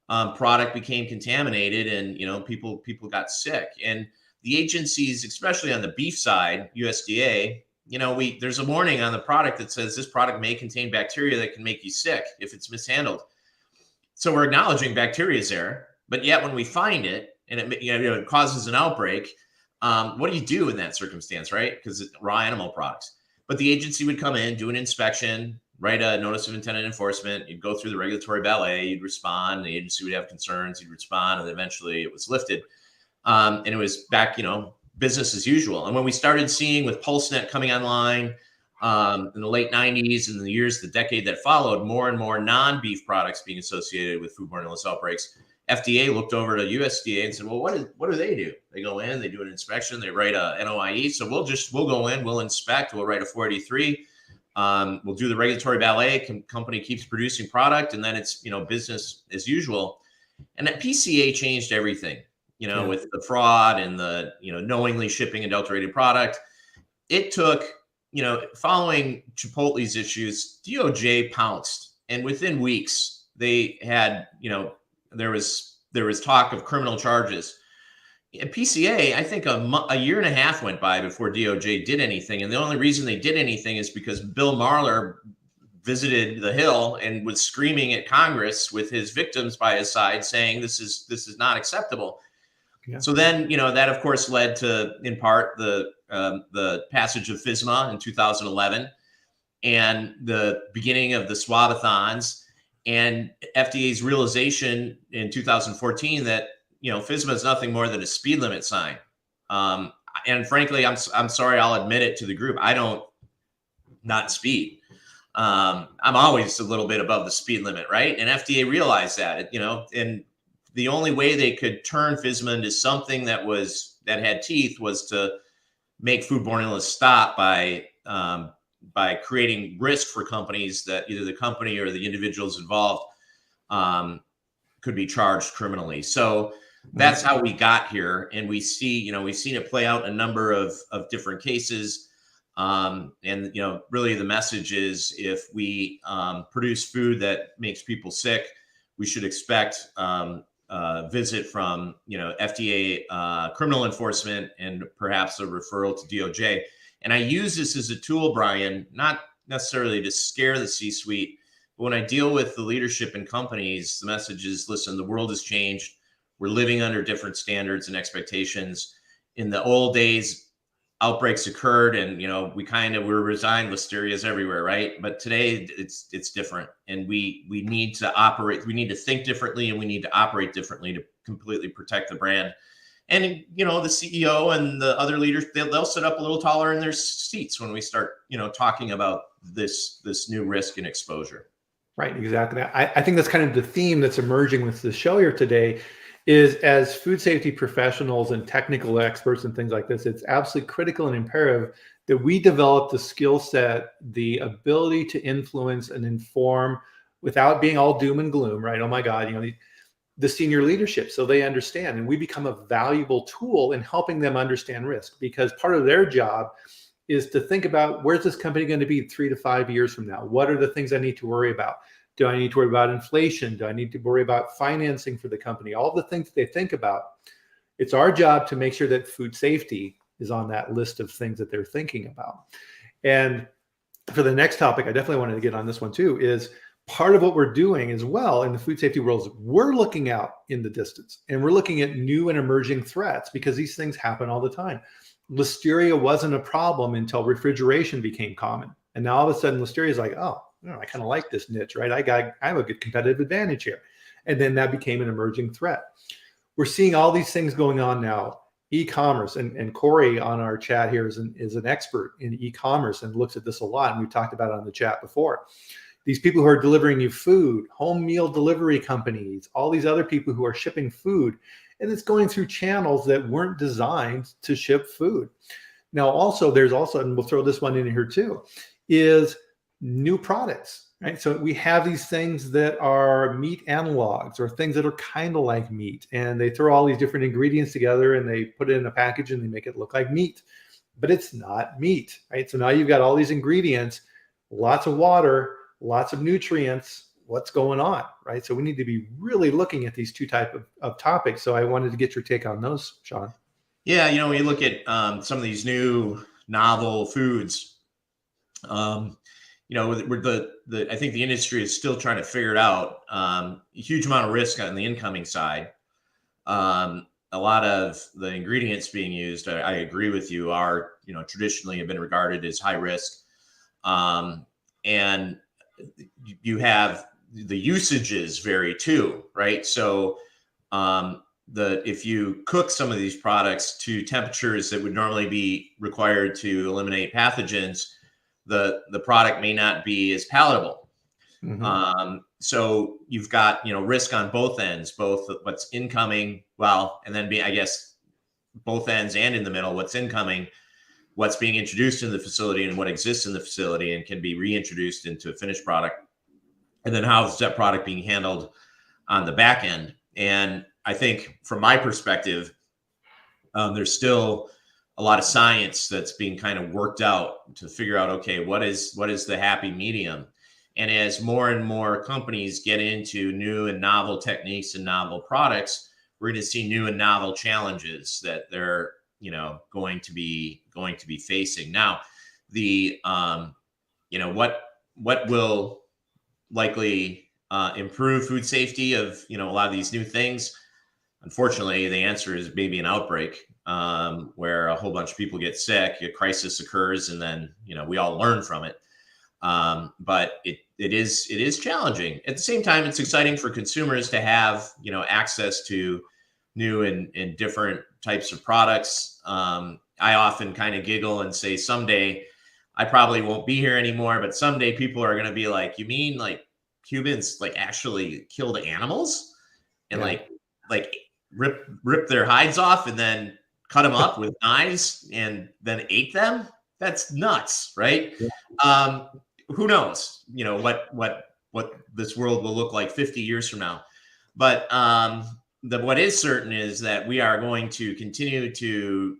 product became contaminated, and people got sick. And the agencies, especially on the beef side, USDA, there's a warning on the product that says this product may contain bacteria that can make you sick if it's mishandled. So we're acknowledging bacteria is there, but yet when we find it and it causes an outbreak, what do you do in that circumstance, right? Because it's raw animal products. But the agency would come in, do an inspection, write a notice of intended enforcement. You'd go through the regulatory ballet, you'd respond. The agency would have concerns, you'd respond, and eventually it was lifted. And it was back, business as usual. And when we started seeing with PulseNet coming online in the late 90s and the decade that followed, more and more non-beef products being associated with foodborne illness outbreaks, FDA looked over to USDA and said, well, what do they do? They go in, they do an inspection, they write a NOIE. So we'll go in, we'll inspect, we'll write a 483. We'll do the regulatory ballet. Company keeps producing product, and then it's business as usual. And that PCA changed everything. With the fraud and the knowingly shipping adulterated product. It took following Chipotle's issues, DOJ pounced, and within weeks they had there was talk of criminal charges. At PCA, I think a year and a half went by before DOJ did anything. And the only reason they did anything is because Bill Marler visited the Hill and was screaming at Congress with his victims by his side saying, this is not acceptable. Yeah. So then, that of course led to, in part, the passage of FSMA in 2011 and the beginning of the Swabathons and FDA's realization in 2014 that FSMA is nothing more than a speed limit sign. And frankly, I'm sorry, I'll admit it to the group. I don't not speed. I'm always a little bit above the speed limit, right? And FDA realized that, and the only way they could turn FSMA into something that had teeth was to make foodborne illness stop by creating risk for companies that either the company or the individuals involved could be charged criminally. So that's how we got here. And we see, we've seen it play out in a number of different cases. And, really the message is if we produce food that makes people sick, we should expect visit from, FDA criminal enforcement and perhaps a referral to DOJ. And I use this as a tool, Bryan, not necessarily to scare the C-suite, but when I deal with the leadership in companies, the message is, listen, the world has changed. We're living under different standards and expectations. In the old days, outbreaks occurred and, we were resigned, listeria's everywhere, right? But today it's different. And we need to operate, we need to think differently and we need to operate differently to completely protect the brand. And, the CEO and the other leaders, they'll sit up a little taller in their seats when we start, talking about this new risk and exposure. Right, exactly. I think that's kind of the theme that's emerging with the show here today is as food safety professionals and technical experts and things like this, it's absolutely critical and imperative that we develop the skill set, the ability to influence and inform without being all doom and gloom, right? Oh my God, the senior leadership, so they understand, and we become a valuable tool in helping them understand risk, because part of their job is to think about where's this company going to be 3 to 5 years from now? What are the things I need to worry about? Do I need to worry about inflation? Do I need to worry about financing for the company? All the things that they think about. It's our job to make sure that food safety is on that list of things that they're thinking about. And for the next topic, I definitely wanted to get on this one too, is part of what we're doing as well in the food safety world is we're looking out in the distance and we're looking at new and emerging threats because these things happen all the time. Listeria wasn't a problem until refrigeration became common. And now all of a sudden Listeria is like, oh, I kind of like this niche, right? I have a good competitive advantage here. And then that became an emerging threat. We're seeing all these things going on now. E-commerce, and Corey on our chat here is an expert in e-commerce and looks at this a lot. And we've talked about it on the chat before. These people who are delivering you food, home meal delivery companies, all these other people who are shipping food, and it's going through channels that weren't designed to ship food. Now, there's also, and we'll throw this one in here too, is new products, right? So we have these things that are meat analogs or things that are kind of like meat, and they throw all these different ingredients together and they put it in a package and they make it look like meat, but it's not meat, right? So now you've got all these ingredients, lots of water, lots of nutrients. What's going on, right? So we need to be really looking at these two type of topics. So I wanted to get your take on those, Shawn. Yeah, when you look at some of these new novel foods, I think the industry is still trying to figure it out. A huge amount of risk on the incoming side. A lot of the ingredients being used, I agree with you, are, traditionally have been regarded as high risk. And you have the usages vary too, right? So if you cook some of these products to temperatures that would normally be required to eliminate pathogens, the product may not be as palatable. So you've got, risk on both ends, both what's incoming, and then I guess both ends and in the middle, what's incoming, what's being introduced in the facility and what exists in the facility and can be reintroduced into a finished product. And then how is that product being handled on the back end? And I think from my perspective, there's still a lot of science that's being kind of worked out to figure out, okay, what is the happy medium? And as more and more companies get into new and novel techniques and novel products, we're going to see new and novel challenges that they're, going to be facing. Now, what will likely improve food safety of, a lot of these new things? Unfortunately, the answer is maybe an outbreak, where a whole bunch of people get sick, a crisis occurs, and then, we all learn from it. But it is challenging. At the same time, it's exciting for consumers to have, access to new and different types of products. I often kind of giggle and say, someday I probably won't be here anymore, but someday people are going to be like, you mean like humans like actually killed animals and like rip their hides off and then cut them up with knives and then ate them? That's nuts, right? Yeah. Who knows, what this world will look like 50 years from now. But what is certain is that we are going to continue to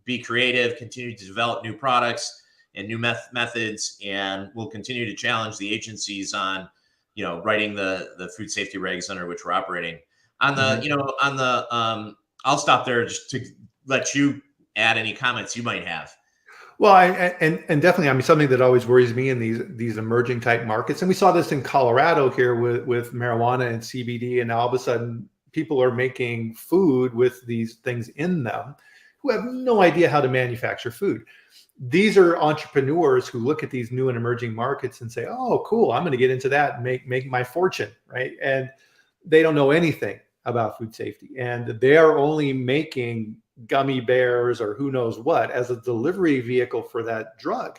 be creative, continue to develop new products and new methods, and we'll continue to challenge the agencies on, writing the food safety regs under which we're operating. On the, I'll stop there just to let you add any comments you might have. Well, and definitely, I mean, something that always worries me in these emerging type markets, and we saw this in Colorado here with marijuana and CBD, and now all of a sudden people are making food with these things in them who have no idea how to manufacture food. These are entrepreneurs who look at these new and emerging markets and say, "Oh, cool, I'm going to get into that and make my fortune," right? And they don't know anything about food safety, and they are only making gummy bears or who knows what as a delivery vehicle for that drug.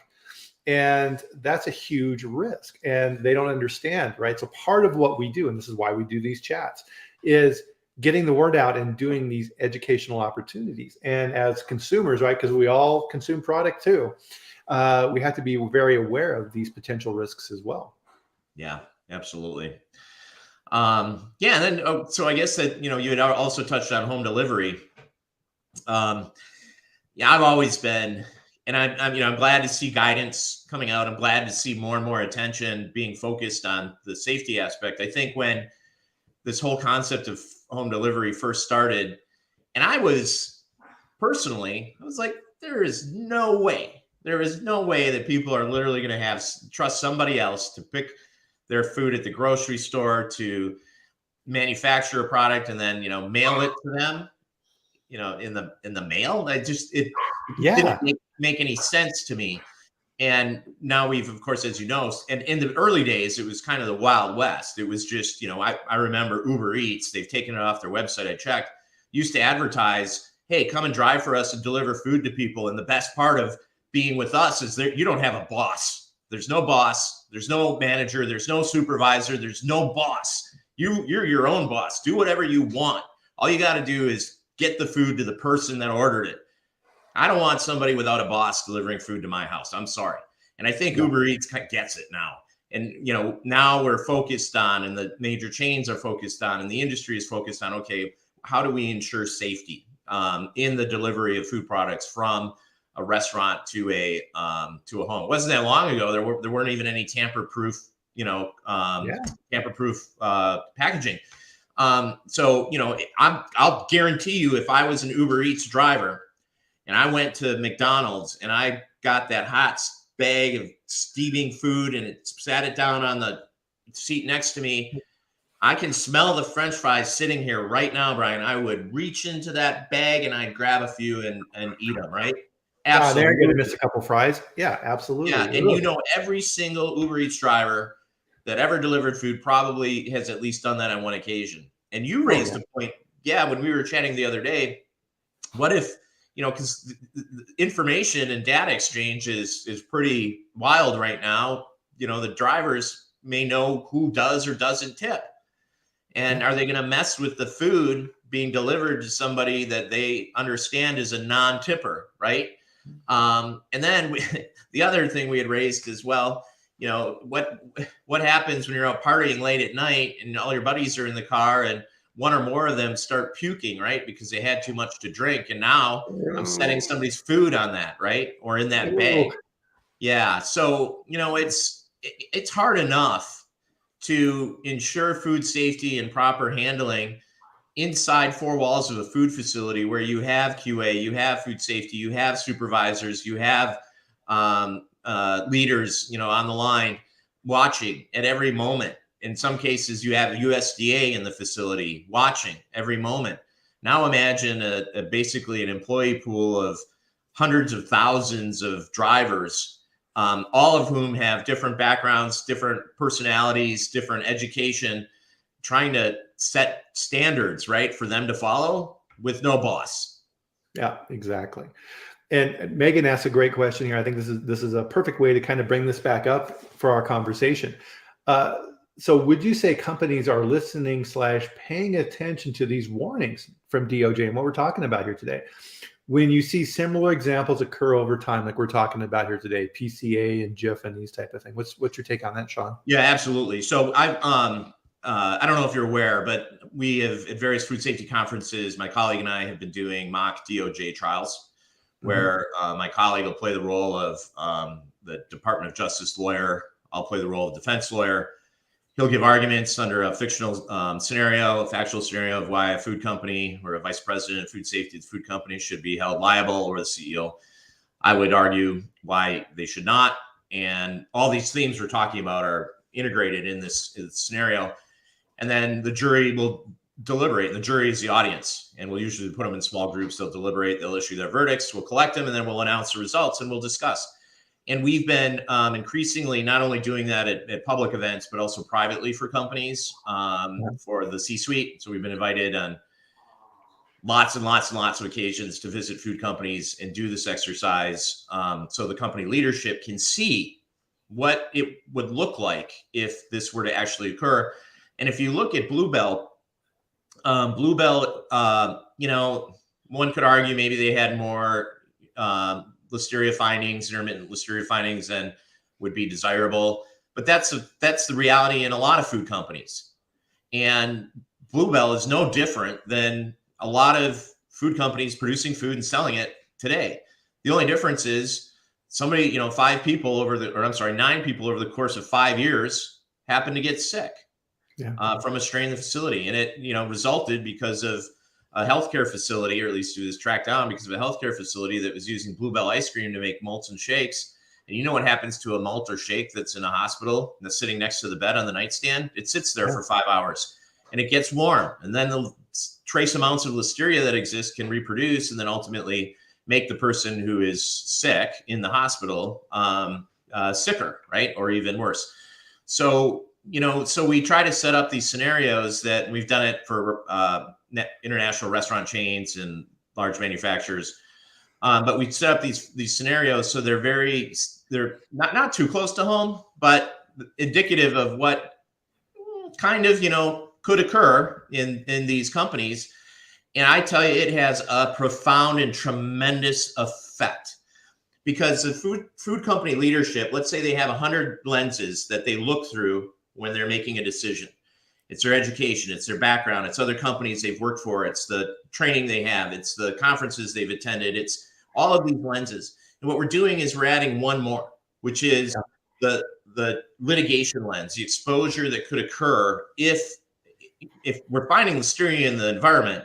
And that's a huge risk. And they don't understand, right? So part of what we do, and this is why we do these chats, is getting the word out and doing these educational opportunities. And as consumers, right, because we all consume product too, we have to be very aware of these potential risks as well. Yeah, absolutely. And then, so I guess that, you had also touched on home delivery. I've always been, and I'm glad to see guidance coming out. I'm glad to see more and more attention being focused on the safety aspect. I think when this whole concept of home delivery first started, and I was like, there is no way that people are literally going to trust somebody else to pick their food at the grocery store, to manufacture a product and then, mail it to them. In the mail. It didn't make any sense to me. And now we've, of course, as you know, and in the early days, it was kind of the Wild West. It was just, I remember Uber Eats, they've taken it off their website. I checked, used to advertise, hey, come and drive for us and deliver food to people. And the best part of being with us is that you don't have a boss. There's no boss. There's no manager. There's no supervisor. There's no boss. You're your own boss. Do whatever you want. All you got to do is get the food to the person that ordered it. I don't want somebody without a boss delivering food to my house. I'm sorry. And I think Uber Eats gets it now. And, now we're focused on, and the major chains are focused on, and the industry is focused on, okay, how do we ensure safety in the delivery of food products from a restaurant to a home? It wasn't that long ago. There weren't even any tamper-proof, tamper-proof packaging. So, I'll guarantee you, if I was an Uber Eats driver and I went to McDonald's and I got that hot bag of steaming food and it sat it down on the seat next to me. I can smell the French fries sitting here right now, Brian. I would reach into that bag and I'd grab a few and eat them, right? They're going to Absolutely. miss a couple fries. Yeah, absolutely. Yeah. And you know, every single Uber Eats driver that ever delivered food probably has at least done that on one occasion. And you raised a point. Yeah. When we were chatting the other day, what if, you know, because the information and data exchange is pretty wild right now. You know, the drivers may know who does or doesn't tip. And are they going to mess with the food being delivered to somebody that they understand is a non-tipper, right? And then the other thing we had raised as well, you know, what happens when you're out partying late at night and all your buddies are in the car and one or more of them start puking, right? Because they had too much to drink. And now I'm setting somebody's food on that, right? Or in that bag. Yeah. So, you know, it's hard enough to ensure food safety and proper handling inside four walls of a food facility where you have QA, you have food safety, you have supervisors, you have leaders, you know, on the line watching at every moment. In some cases, you have USDA in the facility watching every moment. Now imagine basically an employee pool of hundreds of thousands of drivers, all of whom have different backgrounds, different personalities, different education, trying to set standards, right, for them to follow with no boss. Yeah, exactly. And Megan asked a great question here. I think this is a perfect way to kind of bring this back up for our conversation. So would you say companies are listening / paying attention to these warnings from DOJ and what we're talking about here today? When you see similar examples occur over time, like we're talking about here today, PCA and JIF and these type of things. What's your take on that, Shawn? Yeah, absolutely. So I don't know if you're aware, but we have at various food safety conferences, my colleague and I have been doing mock DOJ trials where my colleague will play the role of the Department of Justice lawyer. I'll play the role of defense lawyer. He'll give arguments under a fictional scenario, a factual scenario of why a food company or a vice president of food safety at the food company should be held liable, or the CEO. I would argue why they should not. And all these themes we're talking about are integrated in this scenario. And then the jury will deliberate. And the jury is the audience. And we'll usually put them in small groups. They'll deliberate. They'll issue their verdicts. We'll collect them. And then we'll announce the results and we'll discuss. And we've been increasingly not only doing that at public events, but also privately for companies for the C-suite. So we've been invited on lots and lots and lots of occasions to visit food companies and do this exercise so the company leadership can see what it would look like if this were to actually occur. And if you look at Bluebell, you know, one could argue maybe they had more listeria findings, intermittent listeria findings, than would be desirable. But that's the reality in a lot of food companies. And Bluebell is no different than a lot of food companies producing food and selling it today. The only difference is somebody, you know, 9 people over the course of 5 years happened to get sick from a strain in the facility. And it, you know, resulted because of a healthcare facility, or at least it was tracked down because of a healthcare facility that was using Bluebell ice cream to make malts and shakes. And you know what happens to a malt or shake that's in a hospital and that's sitting next to the bed on the nightstand? It sits there for 5 hours and it gets warm. And then the trace amounts of listeria that exist can reproduce and then ultimately make the person who is sick in the hospital sicker, right? Or even worse. So, you know, so we try to set up these scenarios that we've done it for international restaurant chains and large manufacturers. But we set up these scenarios so they're not too close to home, but indicative of what kind of, you know, could occur in these companies. And I tell you, it has a profound and tremendous effect because the food company leadership, let's say they have 100 lenses that they look through when they're making a decision. It's their education, it's their background, it's other companies they've worked for, it's the training they have, it's the conferences they've attended, it's all of these lenses. And what we're doing is we're adding one more, which is the litigation lens, the exposure that could occur if we're finding listeria in the environment.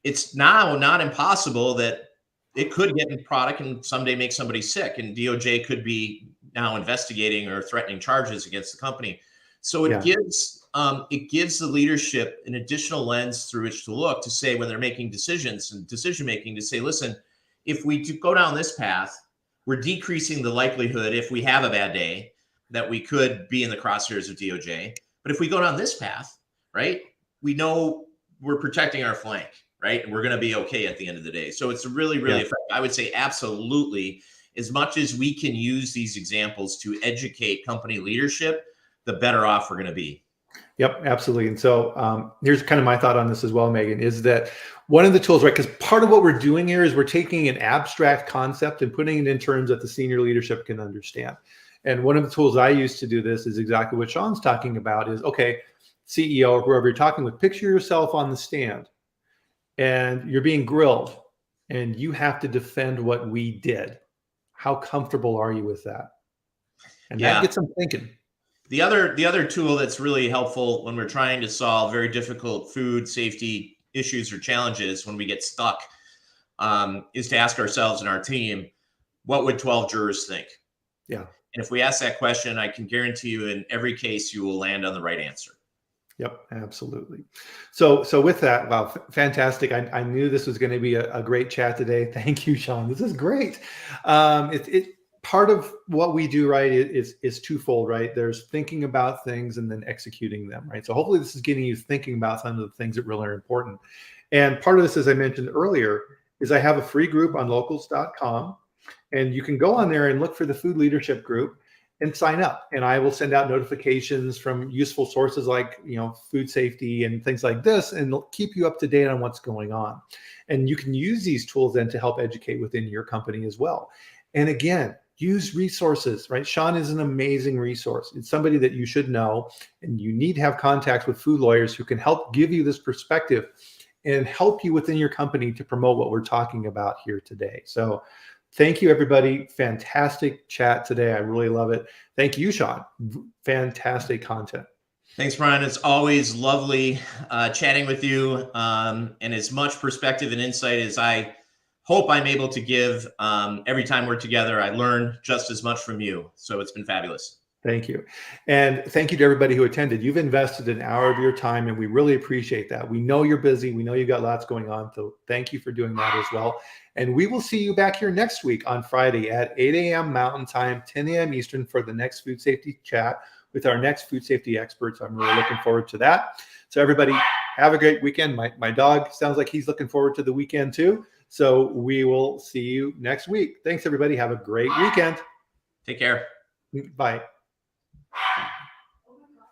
It's now not impossible that it could get in product and someday make somebody sick, and DOJ could be now investigating or threatening charges against the company. So it gives the leadership an additional lens through which to look, to say, when they're making decisions and decision making, to say, listen, if we do go down this path, we're decreasing the likelihood, if we have a bad day, that we could be in the crosshairs of DOJ. But if we go down this path, right, we know we're protecting our flank, right? And we're going to be okay at the end of the day. So it's really, really effective. I would say absolutely, as much as we can use these examples to educate company leadership, the better off we're going to be. Yep, absolutely. And so here's kind of my thought on this as well, Megan, is that one of the tools, right? Because part of what we're doing here is we're taking an abstract concept and putting it in terms that the senior leadership can understand. And one of the tools I use to do this is exactly what Shawn's talking about is, okay, CEO or whoever you're talking with, picture yourself on the stand and you're being grilled and you have to defend what we did. How comfortable are you with that? And that gets them thinking. The other tool that's really helpful when we're trying to solve very difficult food safety issues or challenges, when we get stuck, is to ask ourselves and our team, what would 12 jurors think? Yeah. And if we ask that question, I can guarantee you in every case, you will land on the right answer. Yep, absolutely. So with that, wow, fantastic. I knew this was going to be a great chat today. Thank you, Shawn. This is great. Part of what we do, right, is twofold, right? There's thinking about things and then executing them, right? So hopefully this is getting you thinking about some of the things that really are important. And part of this, as I mentioned earlier, is I have a free group on locals.com, and you can go on there and look for the food leadership group and sign up. And I will send out notifications from useful sources like, food safety and things like this, and keep you up to date on what's going on. And you can use these tools then to help educate within your company as well. And again, use resources, right? Shawn is an amazing resource. It's somebody that you should know, and you need to have contacts with food lawyers who can help give you this perspective and help you within your company to promote what we're talking about here today. So thank you, everybody. Fantastic chat today. I really love it. Thank you, Shawn. Fantastic content. Thanks, Bryan. It's always lovely chatting with you, and as much perspective and insight as I hope I'm able to give every time we're together. I learn just as much from you. So it's been fabulous. Thank you. And thank you to everybody who attended. You've invested an hour of your time, and we really appreciate that. We know you're busy. We know you've got lots going on. So thank you for doing that as well. And we will see you back here next week on Friday at 8 a.m. Mountain Time, 10 a.m. Eastern for the next food safety chat with our next food safety experts. I'm really looking forward to that. So everybody have a great weekend. My dog sounds like he's looking forward to the weekend too. So we will see you next week. Thanks, everybody. Have a great weekend. Take care. Bye.